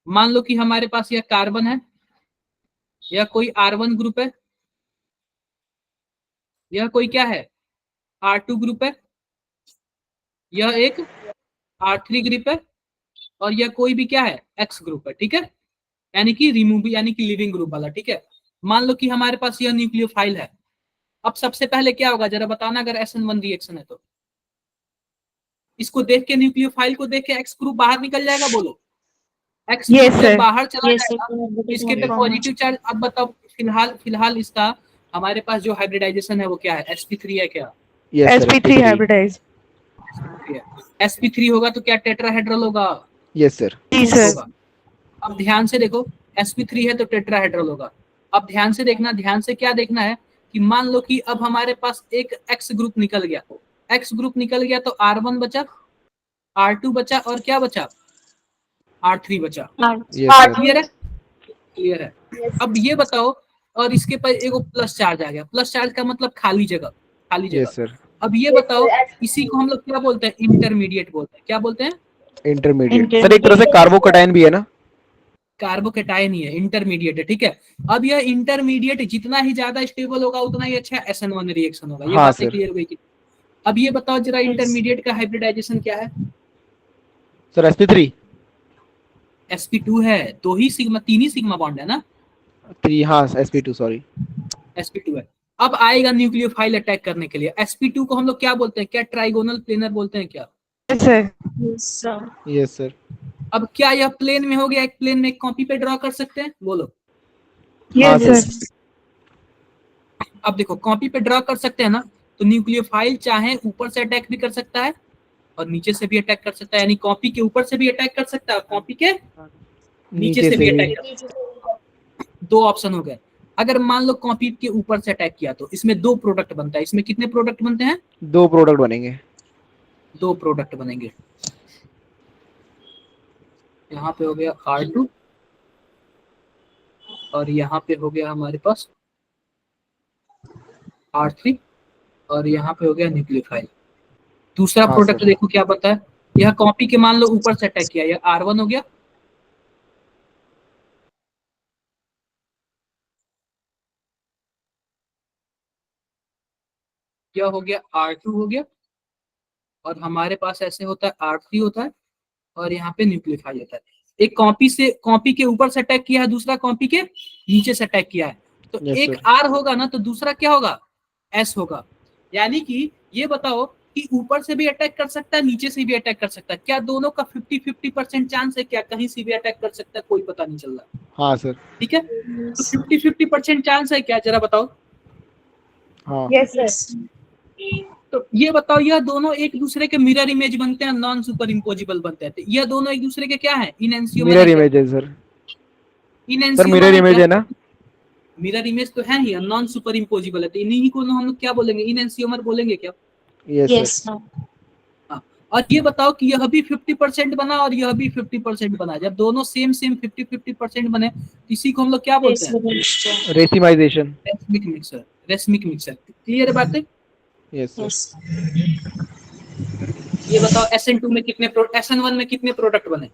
मान लो कि हमारे पास यह कार्बन है, यह कोई R1 ग्रुप है, यह कोई क्या है, R2 ग्रुप है, यह एक R3 ग्रुप है, और यह कोई भी क्या है, X ग्रुप है। ठीक है, यानी कि रिमूव, यानी कि लिविंग ग्रुप वाला। ठीक है, मान लो कि हमारे पास यह न्यूक्लियोफाइल है। अब सबसे पहले क्या होगा जरा बताना, अगर SN1 रिएक्शन है तो इसको देख के, न्यूक्लियोफाइल को देख के X ग्रुप बाहर निकल जाएगा। बोलो, X Yes, ग्रुप जब sir. बाहर चला जाएगा तो इसके पे पॉजिटिव चार्ज। अब बताओ, फिलहाल इसका हमारे पास जो हाइब्रिडाइजेशन है वो क्या है, sp3 है क्या? Yes sir, sp3 hybridized. sp3 होगा तो क्या टेट्राहेड्रल होगा? Yes sir. जी सर. होगा। अब ध्यान से देखो, sp3 है तो टेट्राहेड्रल होगा। अब ध्यान से देखना, ध्यान से क्या देखना है कि मान लो कि अब हमारे पास एक X ग्रुप निकल गया, X ग्रुप निकल गया तो R1 बचा, R2 बचा, और क्या बचा, R3 बचा। Yes sir. क्लियर है? क्लियर है। अब ये बताओ, और इसके पर एक प्लस चार्ज आ गया। प्लस चार्ज का मतलब खाली जगह, खाली यस जगह। सर। अब ये बताओ, इसी को हम लोग क्या बोलते हैं, इंटरमीडिएट बोलते हैं। क्या बोलते हैं? इंटरमीडिएट सर, एक तरह से कार्बोकैटायन भी है ना? कार्बोकेटायन ही है, इंटरमीडिएट है। ठीक है, अब यह इंटरमीडिएट जितना ही ज्यादा स्टेबल होगा उतना ही अच्छा SN1 रिएक्शन होगा। ये हाँ बातें सर। क्लियर हुई कि? अब ये बताओ जरा, इंटरमीडिएट का हाइब्रिडाइजेशन क्या है? सर sp3 sp2 है। दो ही सिग्मा, तीन ही सिग्मा बॉन्ड है ना? 3, हाँ sp2 सॉरी। sp2 है। अब आएगा न्यूक्लियोफाइल अटैक करने के लिए। sp2 को हम लोग क्या बोलते हैं, क्या ट्राइगोनल प्लेनर बोलते हैं क्या? Yes, sir. Yes sir. अब क्या यह प्लेन में हो गया, एक प्लेन में एक कॉपी पे ड्रॉ कर सकते हैं? बोलो। Yes, हाँ, sir. अब देखो, कॉपी पे ड्रॉ कर सकते हैं ना, तो न्यूक्लियोफाइल चाहे ऊपर से अटैक भी कर सकता है और नीचे से भी अटैक कर सकता है। यानी कॉपी के ऊपर से भी अटैक कर सकता है और कॉपी के नीचे से भी अटैक कर सकता है। दो ऑप्शन हो गए। अगर मान लो कॉपी के ऊपर से अटैक किया तो इसमें दो प्रोडक्ट बनता है। इसमें कितने प्रोडक्ट बनते हैं? 2 प्रोडक्ट बनेंगे। दो प्रोडक्ट बनेंगे। यहाँ पे हो गया R2 और यहाँ पे हो गया हमारे पास R3 और यहाँ पे हो गया न्यूक्लियोफाइल। दूसरा हाँ, प्रोडक्ट सर। देखो क्या बनता है। यह कॉपी के मान लो ऊपर से अटैक किया, यह R1 हो गया, यह हो गया R2 हो गया, और हमारे पास ऐसे होता है R3 होता है, और यहाँ पे न्यूक्लियोफाइल होता है। एक कॉपी के ऊपर से अटैक किया है, दूसरा कॉपी के नीचे से अटैक किया है, तो Yes, एक sir. R होगा ना, तो दूसरा क्या होगा, S होगा। यानी कि ये बताओ कि ऊपर से भी अटैक कर सकता है, नीचे से भी अटैक कर सकता है। क्या दोनों का 50-50% चांस है? क्या कहीं से भी अटैक कर सकता है? कोई पता नहीं चल रहा। हाँ सर। ठीक है, तो 50-50% चांस है क्या, जरा बताओ। हाँ। Yes, sir. तो ये बताओ, यह दोनों एक दूसरे के मिरर इमेज बनते हैं, नॉन सुपर इम्पोजिबल बनते हैं। तो यह दोनों एक दूसरे के क्या है, इनएंसियोमर मिरर इमेज है सर। सर मिरर इमेज है ना? मिरर इमेज तो है ही, नॉन सुपर इम्पोजिबल है। तो इन्हीं को हम लोग क्या बोलेंगे, इनएंसियोमर बोलेंगे क्या? Yes sir. हाँ। और ये बताओ कि यह भी 50% बना और यह भी 50% बना। जब दोनों सेम 50-50% बने, इसी को हम लोग क्या बोलते हैं, रेसिमाइजेशन। Racemic mixer. क्लियर है बातें? Yes sir. ये बताओ, SN2 में कितने SN1 में कितने प्रोडक्ट बने?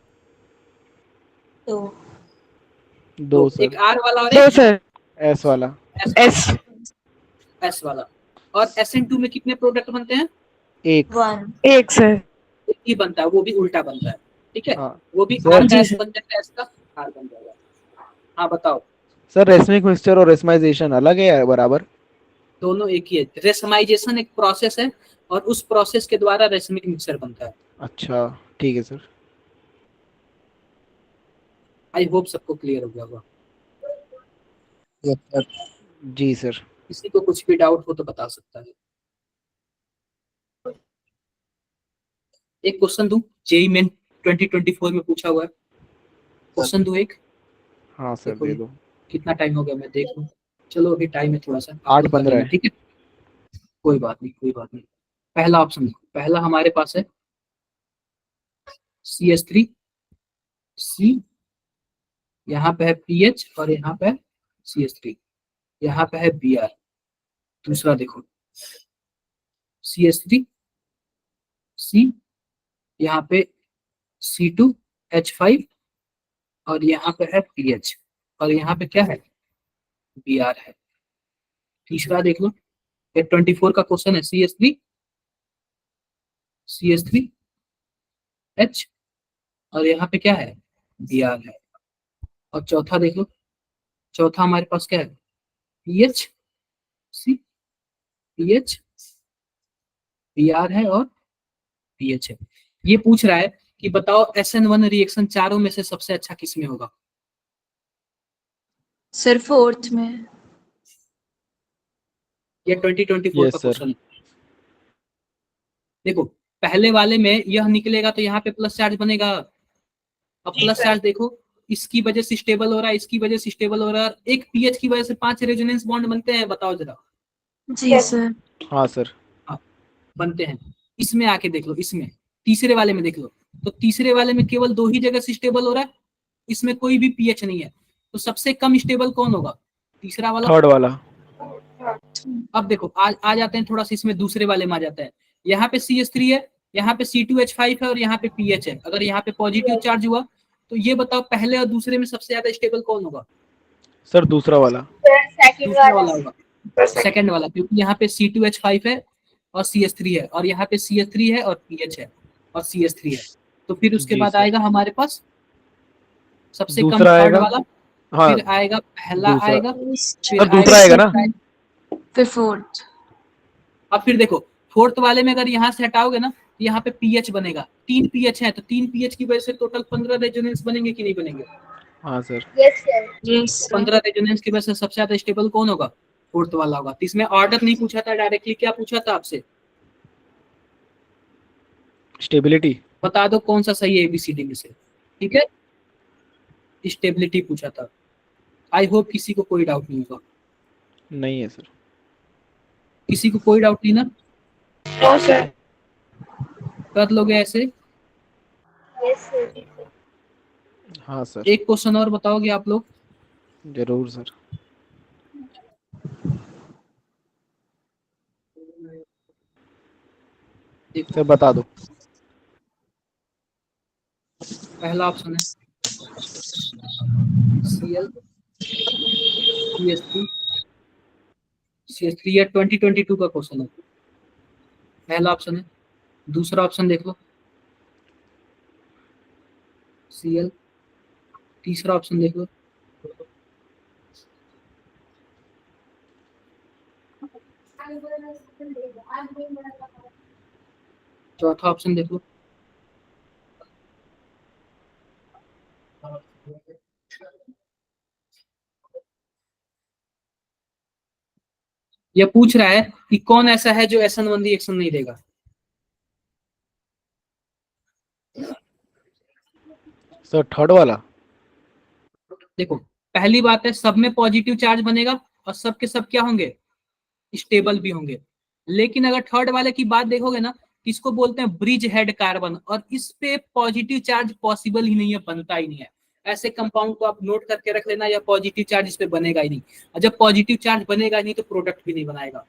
2 सर। एक R वाला और No, एक sir. S वाला। S. S वाला। और SN2 में कितने प्रोडक्ट बनते हैं? एक। एक सर। एक ही बनता है, वो भी उल्टा बनता है, ठीक है। हाँ वो भी सर। R जी डैश सर। बन जाएगा, S का R बन जाएगा। हाँ बताओ। सर रेसमिक मिक्सचर और रेसमाइजेशन अलग है या बराबर? दोनों एक ही है। रेसमाइजेशन एक प्रोसेस है और उस प्रोसेस के द्वारा रेसमिक मिक्सर बनता है। अच्छा ठीक है सर। आई होप सबको क्लियर हो गया होगा। Yes, sir. जी सर। किसी को कुछ भी डाउट हो तो बता सकता है। एक क्वेश्चन दूं, जेई मेन 2024 में पूछा हुआ है, क्वेश्चन दूं एक। हाँ सर देखो दे ये दो। कितना टाइम हो गया मैं देख लूं। चलो अभी टाइम है थोड़ा सा, आप लोग कर 8:15 लेना, है। ठीक है। कोई बात नहीं, कोई बात नहीं। पहला ऑप्शन देखो, पहला हमारे पास है CH3 C, यहाँ पे है PH और यहाँ पे है CH3, यहाँ पे है Br। दूसरा देखो CH3 C, यहाँ पे C2H5 और यहाँ पे है PH और यहाँ पे क्या है? Br है। तीसरा देख लो, ये 24 का क्वेश्चन है, CH3H और यहाँ पे क्या है? Br है। और चौथा देख लो, चौथा हमारे पास क्या है? PH C, PH Br है और PH है। ये पूछ रहा है कि बताओ SN1 रिएक्शन चारों में से सबसे अच्छा किसमें होगा? सर फोर्थ में। ये 2024 का यस सर। क्वेश्चन है। देखो पहले वाले में यह निकलेगा तो यहाँ पे प्लस चार्ज बनेगा। अब प्लस चार्ज देखो, इसकी वजह से स्टेबल हो रहा है, इसकी वजह से स्टेबल हो रहा है, एक पीएच की वजह से 5 रेजोनेंस बॉन्ड बनते हैं, बताओ जरा। जी सर। हाँ सर। बनते हैं। इसमें आके देख लो, इसमें तीसरे वाले में देख लो, तो तीसरे वाले में केवल 2 ही जगह से स्टेबल हो रहा है, इसमें कोई भी पीएच नहीं है, तो सबसे कम स्टेबल कौन होगा? तीसरा वाला। थर्ड वाला। अब देखो आ जाते हैं थोड़ा सा इसमें, दूसरे वाले में आ जाता है। यहाँ पे CH3 है, यहाँ पे C2H5 है और यहाँ पे PH है। अगर यहाँ पे पॉजिटिव चार्ज हुआ तो ये बताओ पहले और दूसरे में सबसे ज्यादा स्टेबल कौन होगा? सर दूसरा वाला। सेकंड दूसरा वाला। वाला होगा, सेकंड वाला, क्योंकि यहाँ पे C2H5 है और CH3 है और यहाँ पे CH3 है और PH है और CH3 है। तो फिर उसके जी बाद सर। आएगा हमारे पास सबसे कम दूसरा थर्ड आएगा। वाला, हाँ फिर आएगा पहला दूसरा। आएगा, फिर सर दूसरा आएगा ना। फिर फोर्थ। अब फिर देखो फोर्थ वाले में अगर यहाँ से हटाओगे ना, तो यहाँ पे पीएच बनेगा, 3 पीएच है, तो 3 पीएच की वजह से टोटल 15 रेजोनेंस बनेंगे कि नहीं बनेंगे? हाँ sir. Yes sir. Yes sir. 15 resonance की वजह से सबसे ज्यादा स्टेबल कौन होगा? फोर्थ वाला होगा। तो इसमें ऑर्डर नहीं पूछा था डायरेक्टली, क्या पूछा था आपसे? स्टेबिलिटी। बता दो कौन सा सही है ABCD में से, ठीक है। स्टेबिलिटी पूछा था। आई होप किसी को कोई डाउट नहीं होगा। नहीं है सर। किसी को कोई डाउट नहीं ना? No sir. कर लोगे ऐसे? Yes sir. हाँ सर। एक क्वेश्चन और बताओगे आप लोग? जरूर सर। देखो सर बता दो। पहला ऑप्शन है Cl CH3 CH3 या 2022 का क्वेश्चन है, पहला ऑप्शन है। दूसरा ऑप्शन देख लो Cl, तीसरा ऑप्शन देख लो चौथा ऑप्शन देख लो ये पूछ रहा है कि कौन ऐसा है जो SN1 रिएक्शन नहीं देगा। सर थर्ड वाला। देखो पहली बात है, सब में पॉजिटिव चार्ज बनेगा और सब के सब क्या होंगे? स्टेबल भी होंगे। लेकिन अगर थर्ड वाले की बात देखोगे ना, इसको बोलते हैं ब्रिज हेड कार्बन, और इस पे पॉजिटिव चार्ज पॉसिबल ही नहीं है, बनता ही नहीं है। ऐसे कंपाउंड को आप नोट करके रख लेना, या पॉजिटिव चार्ज इस पे बनेगा ही नहीं, और जब पॉजिटिव चार्ज बनेगा ही नहीं तो प्रोडक्ट भी नहीं बनाएगा।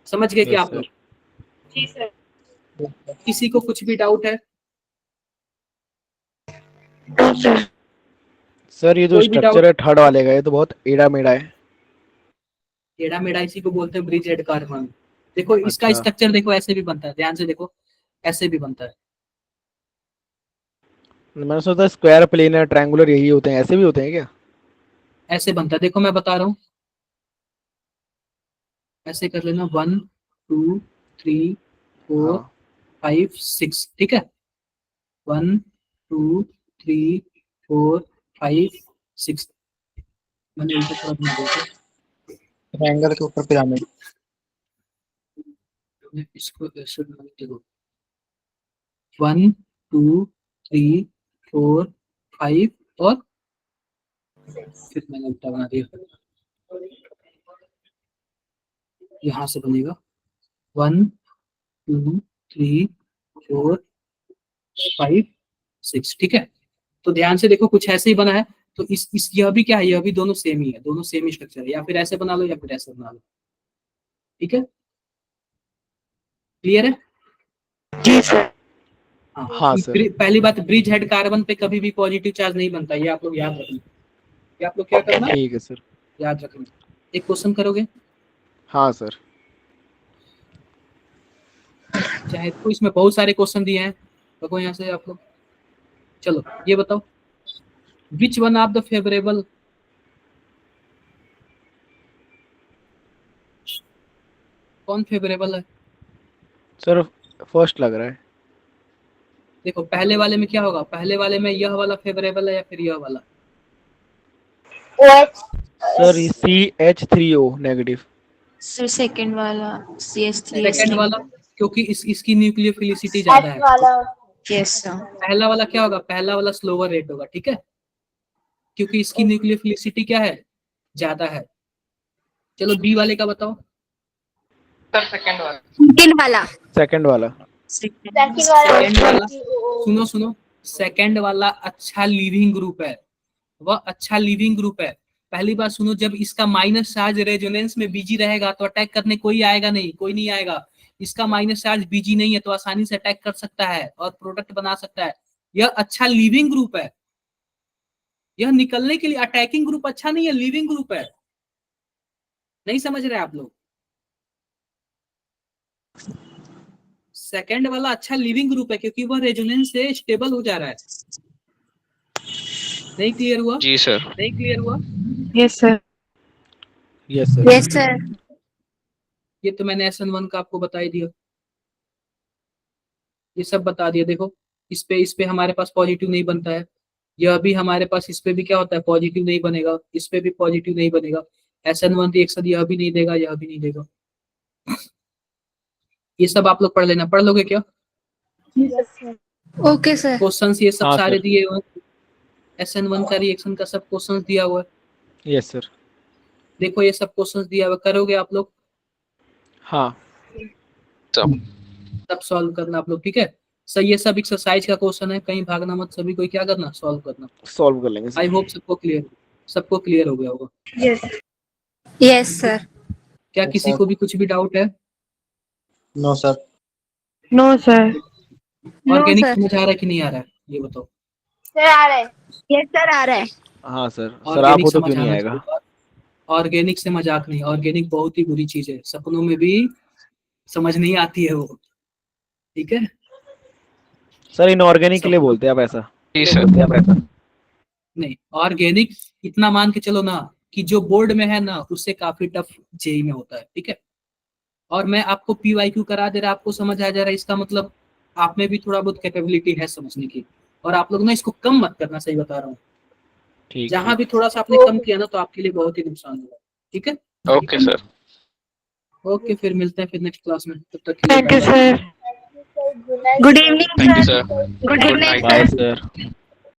समझ गए क्या आप लोग? जी सर। किसी को कुछ भी डाउट है? No sir. सर ये जो कोई भी स्ट्रक्चर डाउट? है थर्ड वाले का, ये तो बहुत एड़ा मेड़ा है। टेढ़ा मेढ़ा इसी को बोलते हैं ब्रिज हेड कार्बन। देखो इसका अच्छा। स्ट्रक्चर देखो ऐसे भी बनता है, ध्यान से देखो ऐसे भी बनता है। मैंने सोचा स्क्वायर प्लेन है ट्रायंगुलर यही होते हैं, ऐसे भी होते हैं क्या? ऐसे बनता है, देखो मैं बता रहा हूँ, ऐसे कर लेना 1 2 3 4 हाँ 5 6, ठीक है 1 2 3 4 5 6। मैंने उल्टा थोड़ा बना दिया था। ट्रायंगल के ऊपर पिरामिड। मैं इसको ऐसे बना के देखो 1 2 3 4 5 और फिर मैंने उल्टा बना दिया, यहाँ से बनेगा 1 2 3 4 5 6, ठीक है। तो ध्यान से देखो कुछ ऐसे ही बना है, तो इस यह भी क्या है, यह भी दोनों सेम ही है, दोनों सेम ही स्ट्रक्चर है, या फिर ऐसे बना लो या फिर ऐसे बना लो, ठीक है क्लियर है। जी सर। हाँ सर। पहली बात, ब्रिज हेड कार्बन पे कभी भी पॉजिटिव चार्ज नहीं बनता, ये आप लोग याद रखना, ये आप लोग क्या करना ठीक है सर। याद रखना। एक क्वेश्चन करोगे, हाँ सर। चाहे तो इसमें बहुत सारे क्वेश्चन दिए हैं, देखो यहाँ से आप लोग। चलो ये बताओ, which one of the favourable, कौन फेवरेबल है? सर फर्स्ट लग रहा है। देखो पहले वाले में क्या होगा, पहले वाले में यह वाला फेवरेबल है या फिर यह वाला? OH sir CH3O negative. Sir second वाला CH3 सेकंड वाला, क्योंकि इसकी न्यूक्लियोफिलिसिटी ज्यादा H है। वाला यस सर। पहला वाला क्या होगा, पहला वाला स्लोअर रेट होगा, ठीक है, क्योंकि इसकी न्यूक्लियोफिलिसिटी क्या है, ज्यादा है। चलो बी वाले का बताओ। सेकंड वाला सेकंड वाला। सेकंड वाला सेकंड वाला, सुनो सुनो, सेकंड वाला अच्छा लिविंग ग्रुप है, वह अच्छा लिविंग ग्रुप है। पहली बात सुनो, जब इसका माइनस चार्ज रेजोनेंस में बिजी रहेगा तो अटैक करने कोई आएगा नहीं, कोई नहीं आएगा। इसका माइनस चार्ज बिजी नहीं है तो आसानी से अटैक कर सकता है और प्रोडक्ट बना सकता है। यह अच्छा लिविंग ग्रुप है, यह निकलने के लिए अटैकिंग ग्रुप अच्छा नहीं है, लिविंग ग्रुप है। नहीं समझ रहे आप लोग? सेकंड वाला अच्छा लिविंग ग्रुप है क्योंकि वह रेजोनेंस से स्टेबल हो जा रहा है। नहीं क्लियर हुआ? जी सर। नहीं क्लियर हुआ? Yes sir. Yes sir. Yes sir. ये तो मैंने SN1 का आपको बता ही दिया, ये सब बता दिया। देखो इस पे हमारे पास पॉजिटिव नहीं बनता है, यह भी हमारे पास इस पे भी क्या होता है, पॉजिटिव नहीं बनेगा, इस पे भी पॉजिटिव नहीं बनेगा। SN1 रिएक्शन यह भी नहीं देगा, यह भी नहीं देगा। ये सब आप लोग पढ़ लेना, पढ़ लोगे क्या? Okay sir. क्वेश्चंस ये सब हाँ, सारे सर। दिए हुए हैं, SN1 का रिएक्शन का सब क्वेश्चंस दिया हुआ है। Yes sir. देखो ये सब क्वेश्चंस दिया हुआ है, करोगे आप लोग? हाँ सब सॉल्व करना आप लोग, ठीक है। सही, ये सब एक्सरसाइज का क्वेश्चन है, कहीं भागना मत, सभी को क्या करना, सॉल्व करना। सॉल्व कर लेंगे आई सर। होप सबको क्लियर हो गया होगा। Yes sir. क्या Yes, किसी sir. को भी कुछ भी डाउट है? No sir. No sir. Organic sir. समझ आ रहा है कि नहीं आ रहा है, ये बताओ। सर आ रहा है। यस सर आ रहा है। हाँ सर। सर ऑर्गेनिक आपको तो समझ क्यों नहीं आना आएगा? चाहिए। ऑर्गेनिक से मजाक नहीं, ऑर्गेनिक बहुत ही बुरी चीज है, सपनों में भी समझ नहीं आती है वो, ठीक है। सर इनऑर्गेनिक के लिए बोलते हैं आप ऐसा? जी सर। नहीं, ऑर्गेनिक इतना मान के चलो ना कि जो बोर्ड में है ना उससे काफी टफ जेई में होता है, ठीक है। और मैं आपको PYQ करा दे रहा, आपको समझ आ जा रहा है, इसका मतलब आप में भी थोड़ा बहुत कैपेबिलिटी है समझने की। और आप लोग ना इसको कम मत करना, सही बता रहा हूँ। ठीक जहां भी थोड़ा सा आपने कम किया ना तो आपके लिए बहुत ही नुकसान होगा, ठीक है। Okay sir. ओके, फिर मिलते हैं फिर नेक्स्ट क्लास में, तब तक के लिए thank you bye bye। Sir. Good evening thank you sir. Sir. Good good evening night. Bye sir.